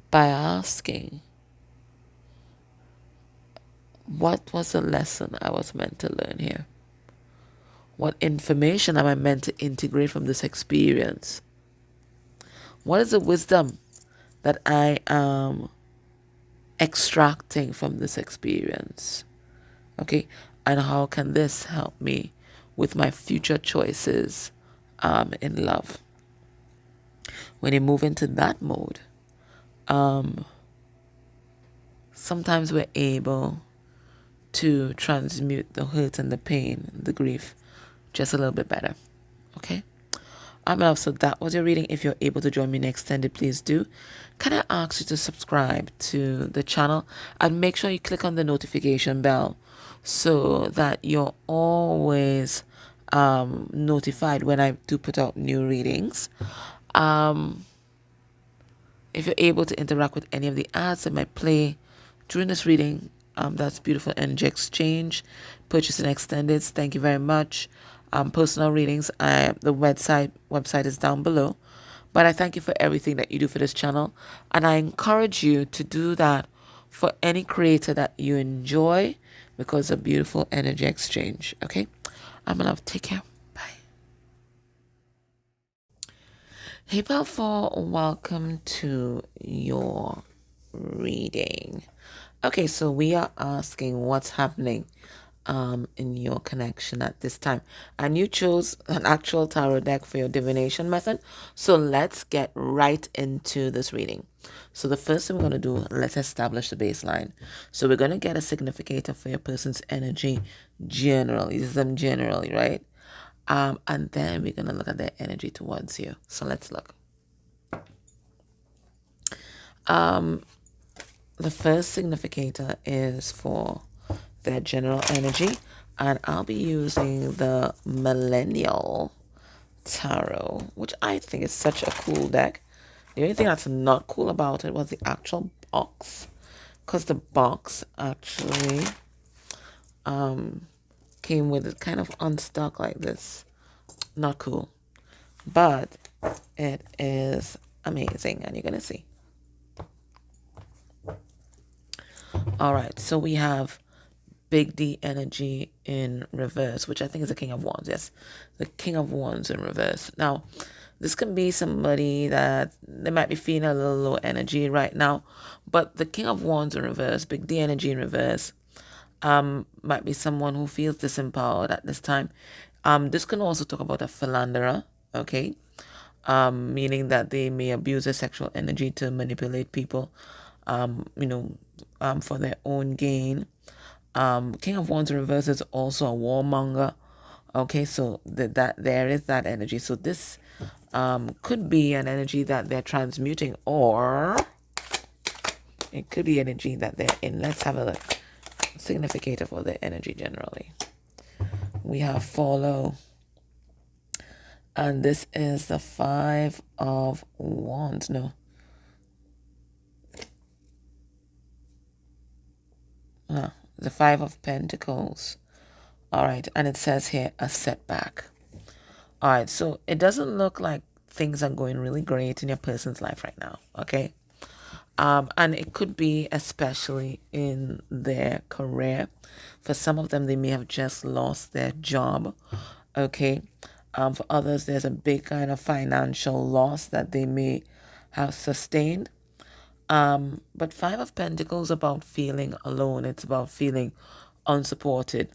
by asking, what was the lesson I was meant to learn here? What information am I meant to integrate from this experience? What is the wisdom that I am extracting from this experience? Okay, and how can this help me with my future choices in love? When you move into that mode, sometimes we're able to transmute the hurt and the pain, the grief, just a little bit better. Okay? So that was your reading. If you're able to join me in extended, please do. Can I ask you to subscribe to the channel and make sure you click on the notification bell so that you're always notified when I do put out new readings. If you're able to interact with any of the ads that might play during this reading, that's Beautiful Energy Exchange, Purchase and Extended. Thank you very much. Personal readings, the website is down below. But I thank you for everything that you do for this channel. And I encourage you to do that for any creator that you enjoy, because of Beautiful Energy Exchange. Okay? I'm in love. Take care. Bye. Hey, Balfour, welcome to your reading. Okay, so we are asking what's happening in your connection at this time. And you chose an actual tarot deck for your divination method. So let's get right into this reading. So the first thing we're going to do, let's establish the baseline. So we're going to get a significator for your person's energy generally. Use them generally, right? And then we're going to look at their energy towards you. So let's look. The first significator is for their general energy, and I'll be using the Millennial Tarot, which I think is such a cool deck. The only thing that's not cool about it was the actual box, because the box actually came with it kind of unstuck like this. Not cool, but it is amazing, and you're gonna see. All right, so we have Big D energy in reverse, which I think is the King of Wands. Yes, the King of Wands in reverse. Now, this can be somebody that they might be feeling a little low energy right now, but the King of Wands in reverse, Big D energy in reverse, might be someone who feels disempowered at this time. This can also talk about a philanderer, okay? Meaning that they may abuse their sexual energy to manipulate people, for their own gain. King of Wands in reverse is also a warmonger. Okay, so that there is that energy. So this could be an energy that they're transmuting, or it could be energy that they're in. Let's have a look. Significator for their energy generally. We have follow, and this is the Five of Wands. No, the Five of Pentacles. All right, and it says here a setback. All right, so it doesn't look like things are going really great in your person's life right now, okay? And it could be especially in their career. For some of them, they may have just lost their job, okay? For others, there's a big kind of financial loss that they may have sustained. But Five of Pentacles is about feeling alone. It's about feeling unsupported.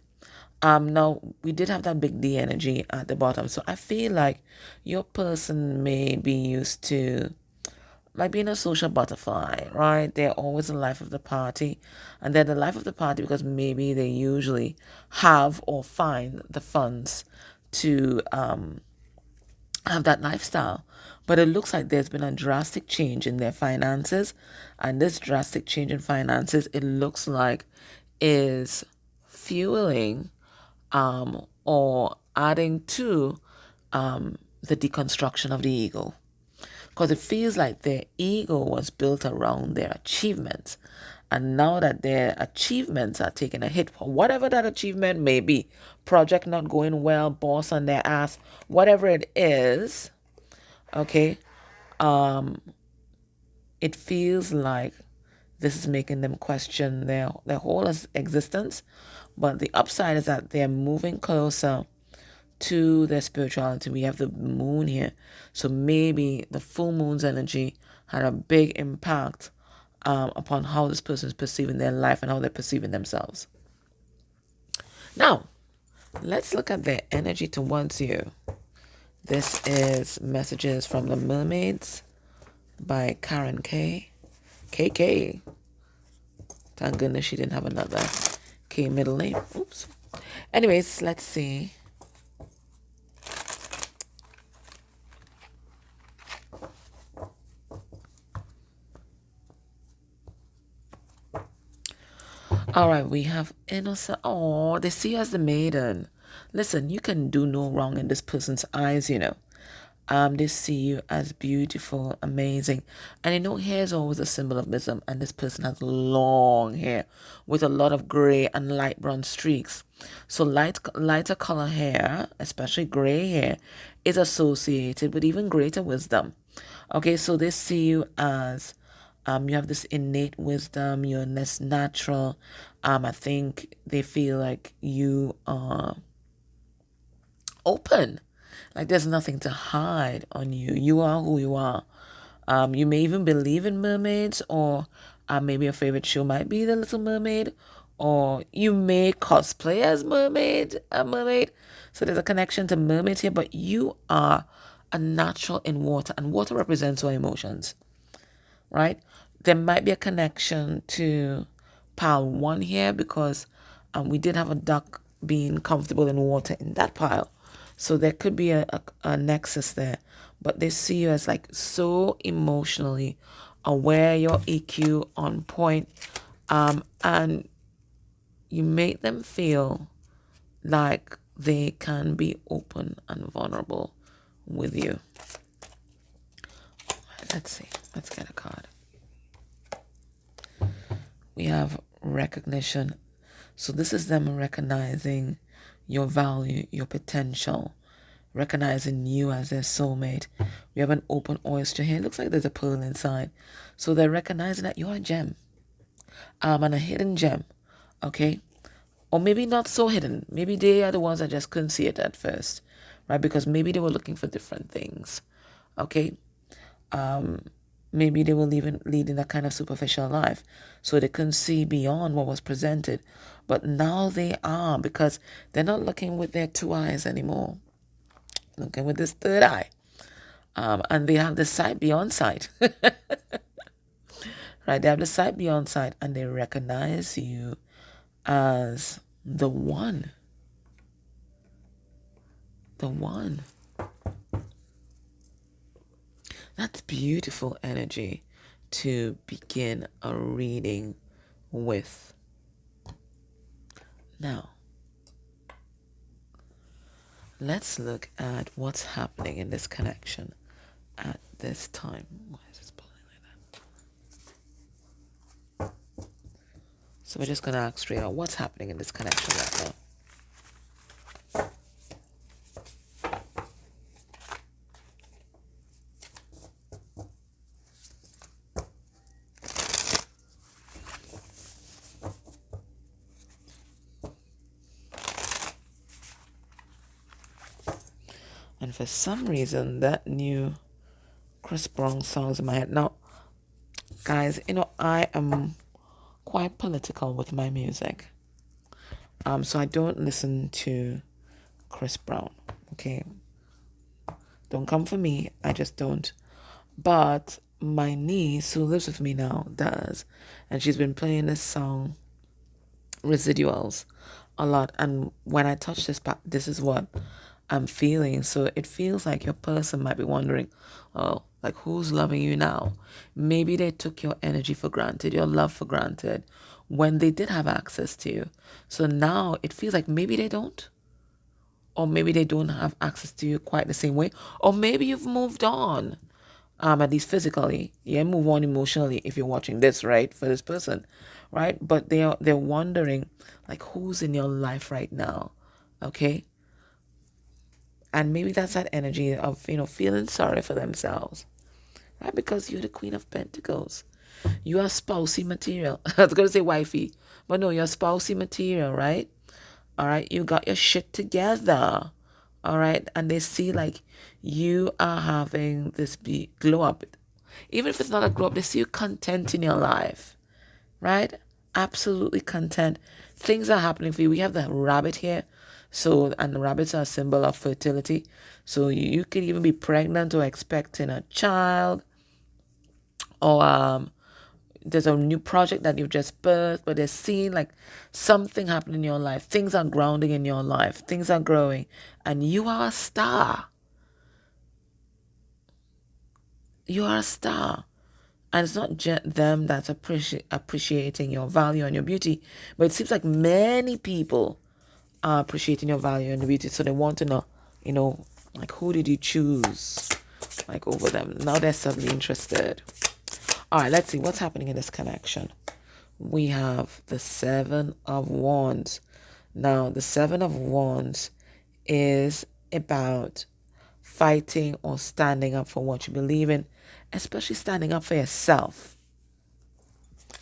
Now we did have that big D energy at the bottom, so I feel like your person may be used to like being a social butterfly, right? They're always the life of the party, and they're the life of the party because maybe they usually have or find the funds to have that lifestyle. But it looks like there's been a drastic change in their finances, and this drastic change in finances, it looks like, is fueling or adding to the deconstruction of the ego. Because it feels like their ego was built around their achievements. And now that their achievements are taking a hit, whatever that achievement may be, project not going well, boss on their ass, whatever it is, okay, it feels like this is making them question their whole existence. But the upside is that they're moving closer to their spirituality. We have the moon here. So maybe the full moon's energy had a big impact upon how this person is perceiving their life and how they're perceiving themselves. Now, let's look at their energy towards you. This is Messages from the Mermaids by Karen K. KK. Thank goodness she didn't have another K middle name. Oops. Anyways, let's see. All right, we have innocent. Oh, they see you as the maiden. Listen, you can do no wrong in this person's eyes, you know. They see you as beautiful, amazing. And you know, hair is always a symbol of wisdom. And this person has long hair with a lot of gray and light brown streaks. So lighter color hair, especially gray hair, is associated with even greater wisdom. Okay, so they see you as you have this innate wisdom, you're less natural. I think they feel like you are open. Like there's nothing to hide on you. You are who you are. You may even believe in mermaids, or maybe your favorite show might be The Little Mermaid, or you may cosplay as a mermaid. So there's a connection to mermaids here, but you are a natural in water, and water represents our emotions, right? There might be a connection to pile one here because we did have a duck being comfortable in water in that pile. So there could be a nexus there. But they see you as like so emotionally aware, your EQ on point, and you make them feel like they can be open and vulnerable with you. Let's see. Let's get a card. We have recognition. So this is them recognizing your value, your potential, recognizing you as their soulmate. We have an open oyster here. It looks like there's a pearl inside. So they're recognizing that you're a gem, and a hidden gem, okay? Or maybe not so hidden. Maybe they are the ones that just couldn't see it at first, right? Because maybe they were looking for different things, okay? Maybe they were leading a kind of superficial life, so they couldn't see beyond what was presented. But now they are, because they're not looking with their two eyes anymore, looking with this third eye. And they have the sight beyond sight. Right? They have the sight beyond sight, and they recognize you as the one. The one. That's beautiful energy to begin a reading with. Now, let's look at what's happening in this connection at this time. Why is this pulling like that? So we're just going to ask straight out, what's happening in this connection right now? And for some reason, that new Chris Brown song's in my head. Now, guys, I am quite political with my music. So I don't listen to Chris Brown, okay? Don't come for me. I just don't. But my niece, who lives with me now, does. And she's been playing this song, Residuals, a lot. And when I touch this part, this is what I'm feeling. So it feels like your person might be wondering, oh, like who's loving you now? Maybe they took your energy for granted, your love for granted, when they did have access to you. So now it feels like maybe they don't. Or maybe they don't have access to you quite the same way. Or maybe you've moved on. At least physically. Yeah, move on emotionally if you're watching this, right? For this person. Right? But they're wondering, like, who's in your life right now? Okay? And maybe that's that energy of, feeling sorry for themselves. Right? Because you're the Queen of Pentacles. You are spousey material. I was going to say wifey. But no, you're spousey material, right? All right? You got your shit together. All right? And they see like you are having this glow up. Even if it's not a glow up, they see you content in your life. Right? Absolutely content. Things are happening for you. We have the rabbit here. So, and the rabbits are a symbol of fertility. So you could even be pregnant or expecting a child. Or there's a new project that you've just birthed, but they're seeing like something happening in your life. Things are grounding in your life. Things are growing. And you are a star. You are a star. And it's not just them that's appreciating your value and your beauty, but it seems like many people are appreciating your value and your beauty. So they want to know, like, who did you choose, like, over them? Now they're suddenly interested. All right, let's see what's happening in this connection. We have the Seven of Wands. Now, the Seven of Wands is about fighting or standing up for what you believe in, especially standing up for yourself.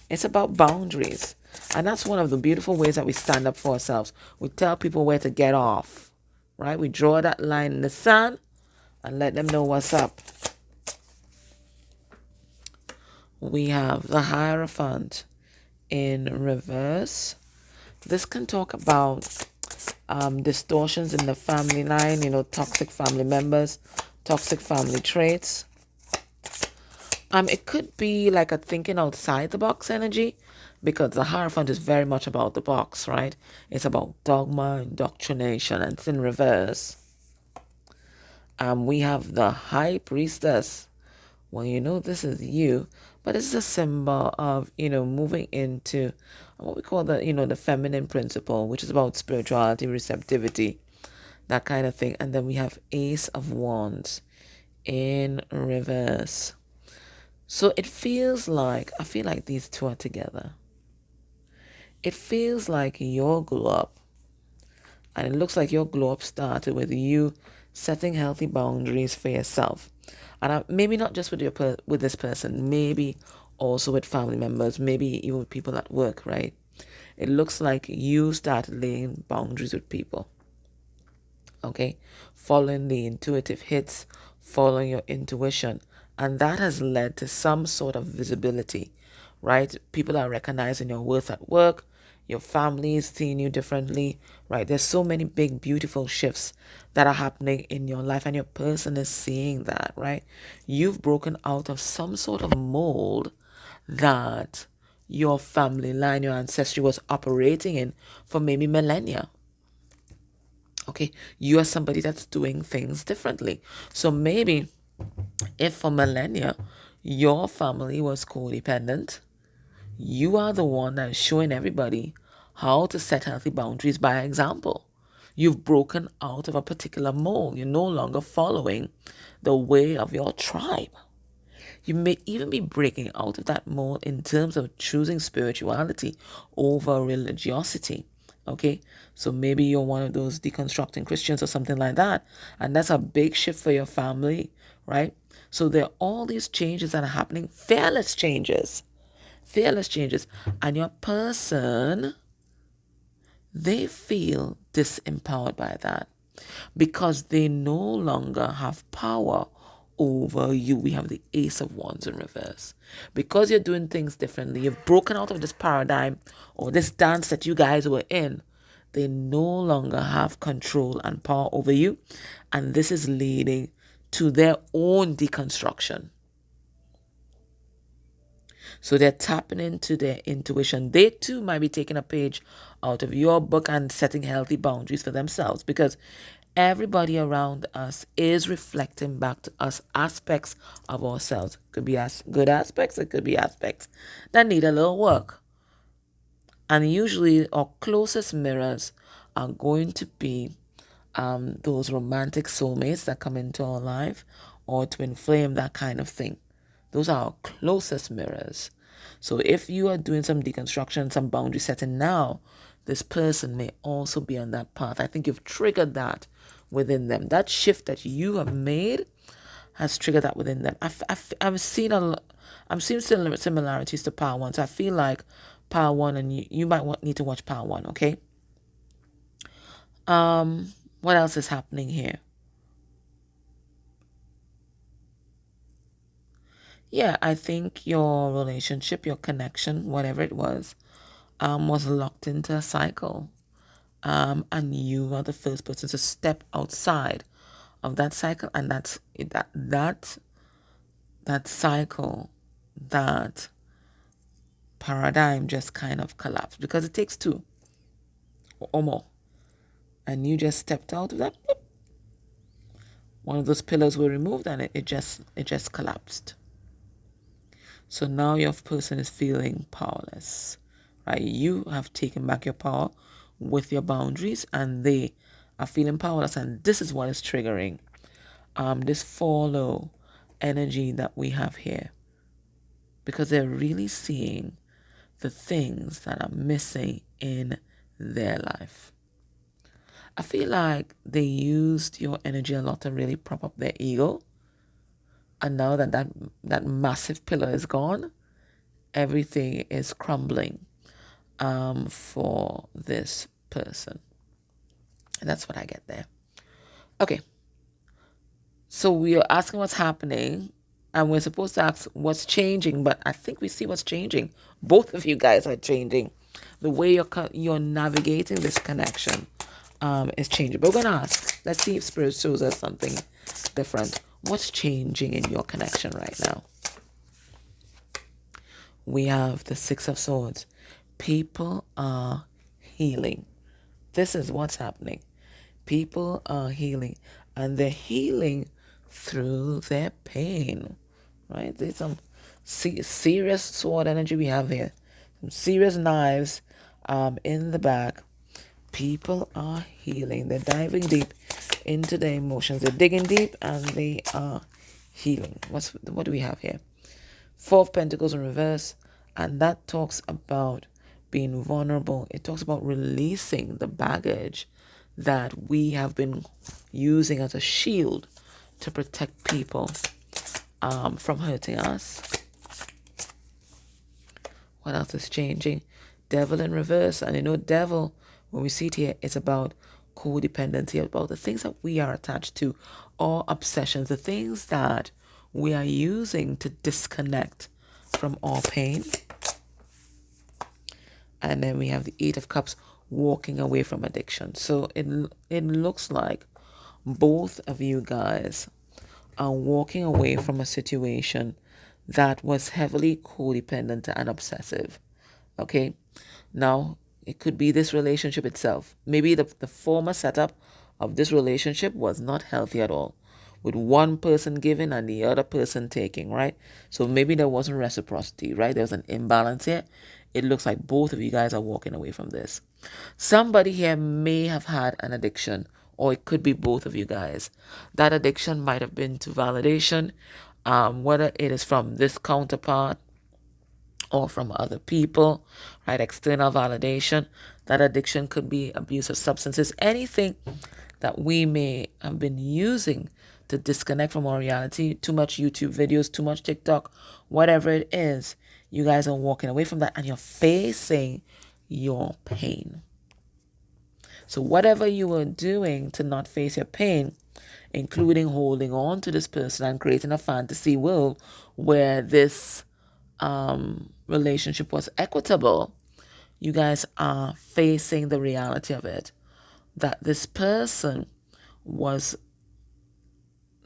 It's about boundaries. And that's one of the beautiful ways that we stand up for ourselves. We tell people where to get off, right? We draw that line in the sand and let them know what's up. We have the Hierophant in reverse. This can talk about distortions in the family line, toxic family members, toxic family traits. It could be like a thinking outside the box energy, because the Hierophant is very much about the box, right? It's about dogma, indoctrination, and it's in reverse. We have the High Priestess. Well, this is you, but it's a symbol of, moving into what we call the feminine principle, which is about spirituality, receptivity, that kind of thing. And then we have Ace of Wands in reverse. So I feel like these two are together. It feels like your glow up, and it looks like your glow up started with you setting healthy boundaries for yourself. And maybe not just with with this person, maybe also with family members, maybe even with people at work, right? It looks like you started laying boundaries with people. Okay, following the intuitive hits, following your intuition, and that has led to some sort of visibility, right? People are recognizing your worth at work, your family is seeing you differently, right? There's so many big beautiful shifts that are happening in your life, and your person is seeing that, right? You've broken out of some sort of mold that your family line, your ancestry was operating in for maybe millennia. Okay, you are somebody that's doing things differently. So maybe if for millennia your family was codependent, you are the one that's showing everybody how to set healthy boundaries by example. You've broken out of a particular mold. You're no longer following the way of your tribe. You may even be breaking out of that mold in terms of choosing spirituality over religiosity. Okay, so maybe you're one of those deconstructing Christians or something like that, and that's a big shift for your family, right? So there are all these changes that are happening, fearless changes, and your person, they feel disempowered by that because they no longer have power over you. We have the Ace of Wands in reverse. Because you're doing things differently, you've broken out of this paradigm or this dance that you guys were in. They no longer have control and power over you. And this is leading to their own deconstruction. So they're tapping into their intuition. They too might be taking a page out of your book and setting healthy boundaries for themselves, because everybody around us is reflecting back to us aspects of ourselves. Could be as good aspects, it could be aspects that need a little work. And usually our closest mirrors are going to be those romantic soulmates that come into our life, or twin flame, that kind of thing. Those are our closest mirrors. So if you are doing some deconstruction, some boundary setting now, this person may also be on that path. I think you've triggered that within them. That shift that you have made has triggered that within them. I'm seeing similarities to Power One. So I feel like Power One, and you might need to watch Power One. Okay. What else is happening here? Yeah, I think your relationship, your connection, whatever it was locked into a cycle. And you are the first person to step outside of that cycle, and that cycle, that paradigm just kind of collapsed, because it takes two or more. And you just stepped out of that. One of those pillars were removed, and it just collapsed. So now your person is feeling powerless, right? You have taken back your power with your boundaries, and they are feeling powerless. And this is what is triggering this follow energy that we have here, because they're really seeing the things that are missing in their life. I feel like they used your energy a lot to really prop up their ego. And now that massive pillar is gone, everything is crumbling for this person. And that's what I get there. Okay, so we are asking what's happening, and we're supposed to ask what's changing, but I think we see what's changing. Both of you guys are changing. The way you're navigating this connection is changing. But we're gonna ask. Let's see if Spirit shows us something different. What's changing in your connection right now? We have the Six of Swords. People are healing. This is what's happening. People are healing, and they're healing through their pain, right? There's some serious sword energy we have here. Some serious knives in the back. People are healing. They're diving deep into their emotions. They're digging deep, and they are healing. What do we have here? Four of Pentacles in reverse, and that talks about being vulnerable. It talks about releasing the baggage that we have been using as a shield to protect people from hurting us. What else is changing? Devil in reverse, and devil, when we see it here, it's about codependency, about the things that we are attached to, or obsessions, the things that we are using to disconnect from our pain. And then we have the Eight of Cups, walking away from addiction. So it looks like both of you guys are walking away from a situation that was heavily codependent and obsessive. Okay? Now, it could be this relationship itself. Maybe the former setup of this relationship was not healthy at all, with one person giving and the other person taking, right? So maybe there wasn't reciprocity, right? There was an imbalance here. It looks like both of you guys are walking away from this. Somebody here may have had an addiction, or it could be both of you guys. That addiction might have been to validation, whether it is from this counterpart or from other people, right? External validation. That addiction could be abuse of substances, anything that we may have been using to disconnect from our reality. Too much YouTube videos, too much TikTok, whatever it is, you guys are walking away from that and you're facing your pain. So whatever you were doing to not face your pain, including holding on to this person and creating a fantasy world where this relationship was equitable, you guys are facing the reality of it. That this person was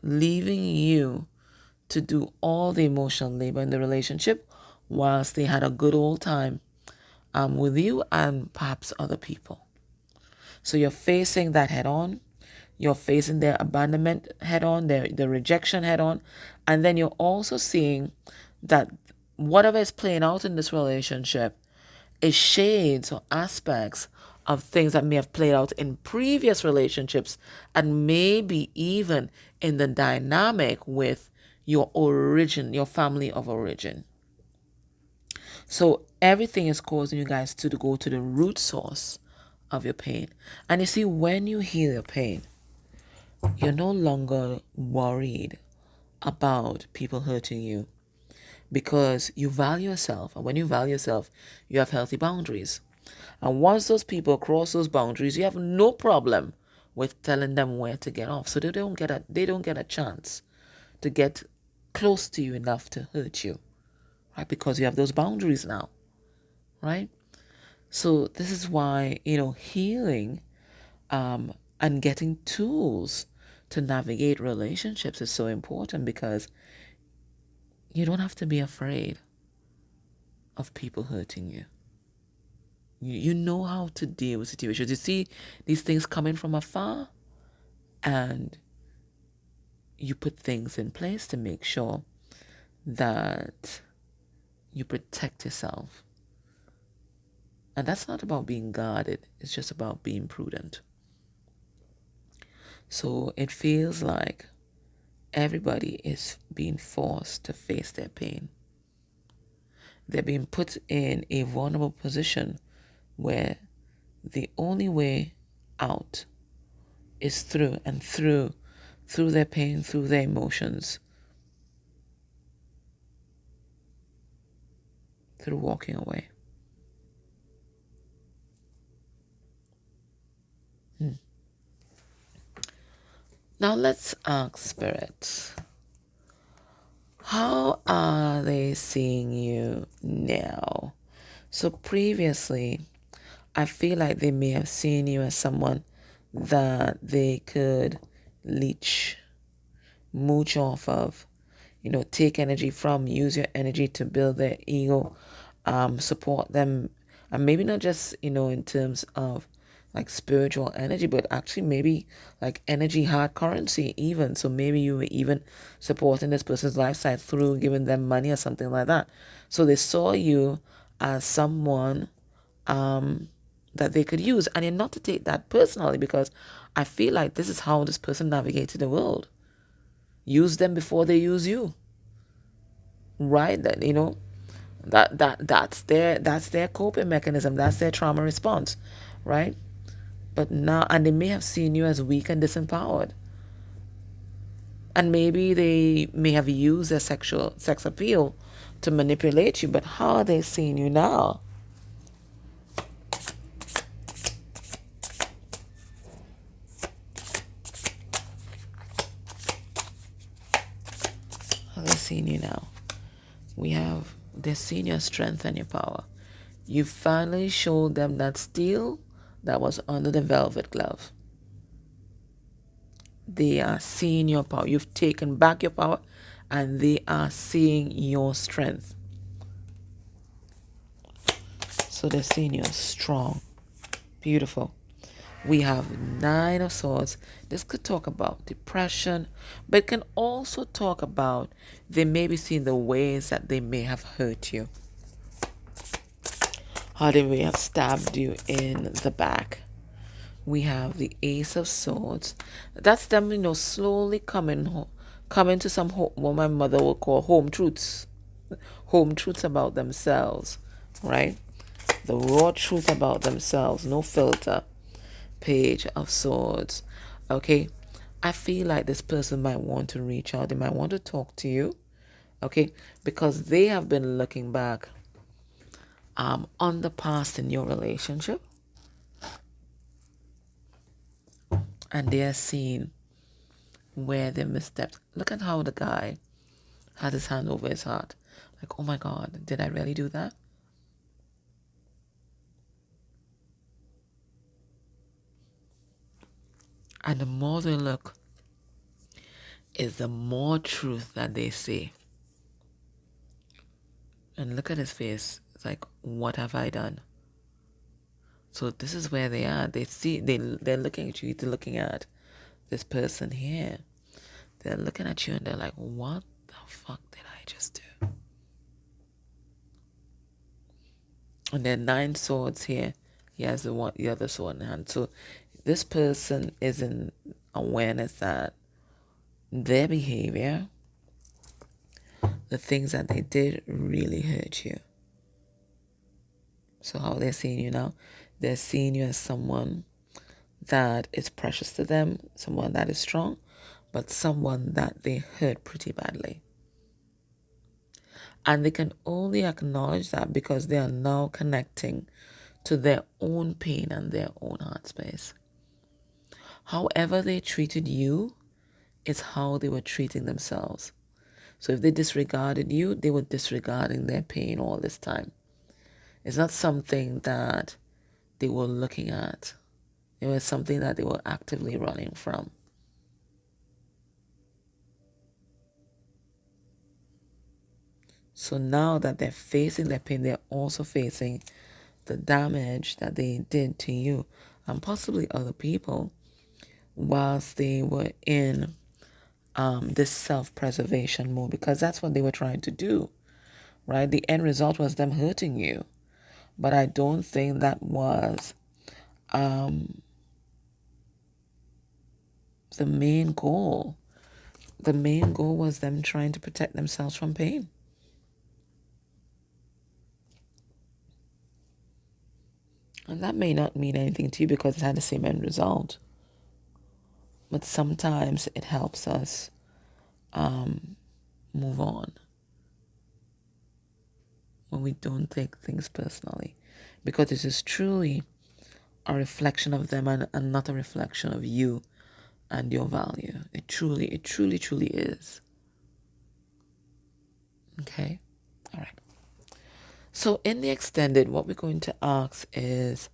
leaving you to do all the emotional labor in the relationship whilst they had a good old time with you and perhaps other people. So you're facing that head on. You're facing their abandonment head on, their rejection head on. And then you're also seeing that whatever is playing out in this relationship is shades or aspects of things that may have played out in previous relationships and maybe even in the dynamic with your family of origin. So everything is causing you guys to go to the root source of your pain. And you see, when you heal your pain, you're no longer worried about people hurting you because you value yourself. And when you value yourself, you have healthy boundaries. And once those people cross those boundaries, you have no problem with telling them where to get off. So they don't get a chance to get close to you enough to hurt you, right? Because you have those boundaries now, right? So this is why, healing and getting tools to navigate relationships is so important, because you don't have to be afraid of people hurting you. You know how to deal with situations. You see these things coming from afar, and you put things in place to make sure that you protect yourself. And that's not about being guarded. It's just about being prudent. So it feels like everybody is being forced to face their pain. They're being put in a vulnerable position where the only way out is through their pain, through their emotions, through walking away. Now let's ask spirits, how are they seeing you now? So previously, I feel like they may have seen you as someone that they could leech, mooch off of, take energy from, use your energy to build their ego, support them, and maybe not just, in terms of like spiritual energy, but actually maybe like energy, hard currency even. So maybe you were even supporting this person's lifestyle through giving them money or something like that. So they saw you as someone that they could use. And you're not to take that personally, because I feel like this is how this person navigated the world. Use them before they use you. Right? That that's their coping mechanism. That's their trauma response. Right? But now, and they may have seen you as weak and disempowered. And maybe they may have used their sex appeal to manipulate you, but how are they seeing you now? How are they seeing you now? We have they're seeing your strength and your power. You finally showed them that steel that was under the velvet glove. They are seeing your power. You've taken back your power, and they are seeing your strength. So they're seeing you strong. Beautiful. We have Nine of Swords. This could talk about depression, but it can also talk about they may be seeing the ways that they may have hurt you, how they may have stabbed you in the back. We have the Ace of Swords. That's them, slowly coming to some what my mother would call home truths about themselves, right? The raw truth about themselves, no filter. Page of Swords. Okay, I feel like this person might want to reach out. They might want to talk to you. Okay, because they have been looking back on the past in your relationship, and they are seeing where they misstepped. Look at how the guy had his hand over his heart. Like, oh my God, did I really do that? And the more they look, is the more truth that they see. And look at his face. It's like, what have I done? So this is where they are. They're looking at you. They're looking at this person here. They're looking at you and they're like, what the fuck did I just do? And there are 9 swords here. He has the other sword in hand. So this person is in awareness that their behavior, the things that they did, really hurt you. So how they're seeing you now, they're seeing you as someone that is precious to them, someone that is strong, but someone that they hurt pretty badly. And they can only acknowledge that because they are now connecting to their own pain and their own heart space. However they treated you is how they were treating themselves. So if they disregarded you, they were disregarding their pain all this time. It's not something that they were looking at. It was something that they were actively running from. So now that they're facing their pain, they're also facing the damage that they did to you and possibly other people whilst they were in this self-preservation mode, because that's what they were trying to do, right? The end result was them hurting you. But I don't think that was the main goal. The main goal was them trying to protect themselves from pain. And that may not mean anything to you because it had the same end result. But sometimes it helps us move on when we don't take things personally, because this is truly a reflection of them and not a reflection of you and your value. It truly is. Okay? All right. So in the extended, what we're going to ask is,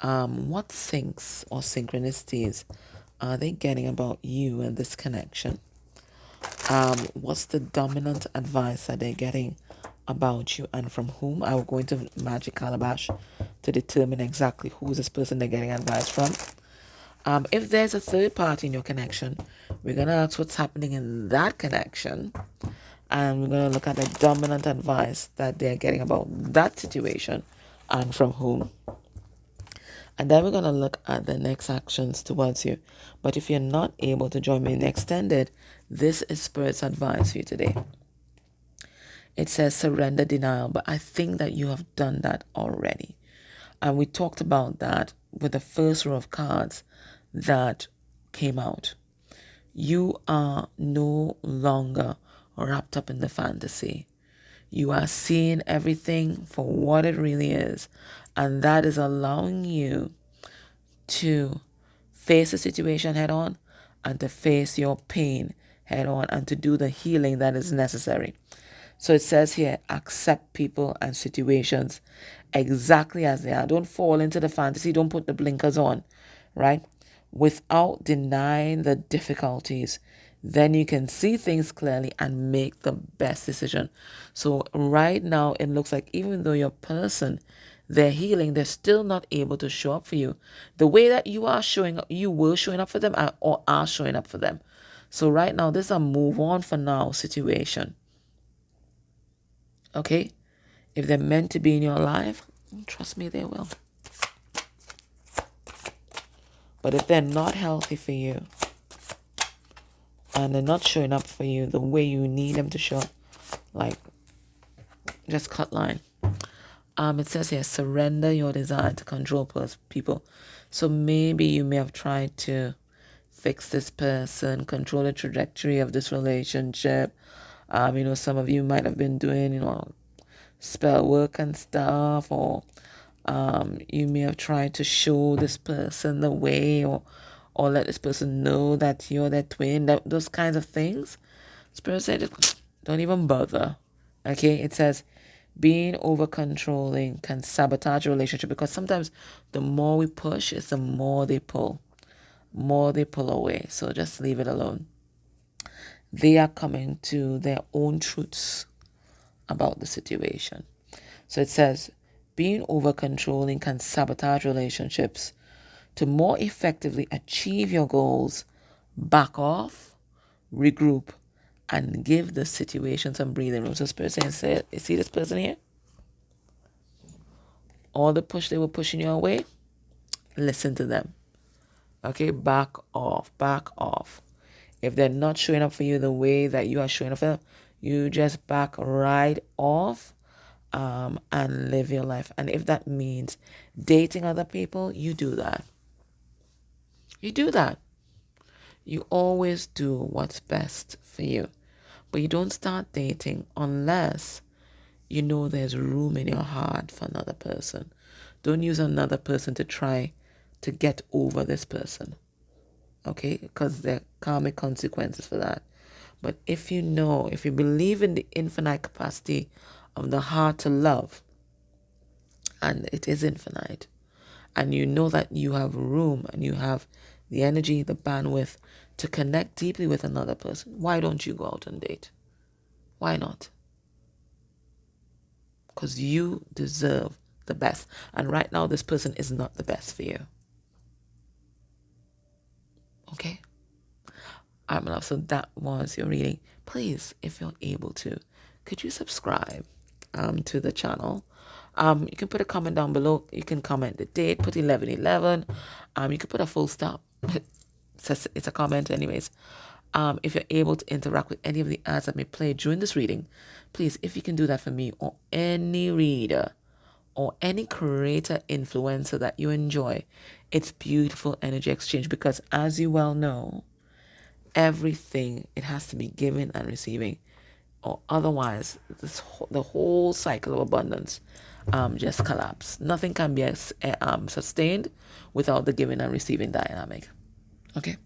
what syncs or synchronicities are they getting about you and this connection? What's the dominant advice that they're getting about you and from whom? I will go into Magic Calabash to determine exactly who is this person they're getting advice from. If there's a third party in your connection, we're going to ask what's happening in that connection. And we're going to look at the dominant advice that they're getting about that situation and from whom. And then we're going to look at the next actions towards you. But if you're not able to join me in the extended, this is Spirit's advice for you today. It says surrender denial, but I think that you have done that already. And we talked about that with the first row of cards that came out. You are no longer wrapped up in the fantasy. You are seeing everything for what it really is. And that is allowing you to face the situation head on and to face your pain head on and to do the healing that is necessary. So it says here, accept people and situations exactly as they are. Don't fall into the fantasy. Don't put the blinkers on, right? Without denying the difficulties, then you can see things clearly and make the best decision. So right now, it looks like even though your person, they're healing, they're still not able to show up for you the way that you are showing up. You were showing up for them or are showing up for them. So right now, this is a move on for now situation. Okay? If they're meant to be in your life, trust me, they will. But if they're not healthy for you and they're not showing up for you the way you need them to show up, like, just cut line. It says here, surrender your desire to control people. So maybe you may have tried to fix this person, control the trajectory of this relationship. Some of you might have been doing, spell work and stuff, or you may have tried to show this person the way, or let this person know that you're their twin, those kinds of things. Spirit said, don't even bother. Okay, it says being over controlling can sabotage a relationship, because sometimes the more we push, it's the more they pull away. So just leave it alone. They are coming to their own truths about the situation. So it says being over controlling can sabotage relationships. To more effectively achieve your goals, back off, regroup, and give the situation some breathing room. So Spirit saying, you see this person here? All the push they were pushing you away, listen to them. Okay, back off. If they're not showing up for you the way that you are showing up for them, you just back right off and live your life. And if that means dating other people, you do that. You do that. You always do what's best for you. But you don't start dating unless you know there's room in your heart for another person. Don't use another person to try to get over this person. Okay? Because there are karmic consequences for that. But if you believe in the infinite capacity of the heart to love, and it is infinite, and you know that you have room and you have the energy, the bandwidth to connect deeply with another person, why don't you go out and date? Why not? Because you deserve the best. And right now, this person is not the best for you. Okay? All right, my love. So that was your reading. Please, if you're able to, could you subscribe to the channel? You can put a comment down below. You can comment the date, put 11/11. You can put a full stop. It's a comment anyways. If you're able to interact with any of the ads that may play during this reading, please, if you can do that for me or any reader or any creator influencer that you enjoy, it's beautiful energy exchange, because as you well know, everything, it has to be giving and receiving, or otherwise the whole cycle of abundance just collapse. Nothing can be sustained without the giving and receiving dynamic. Okay,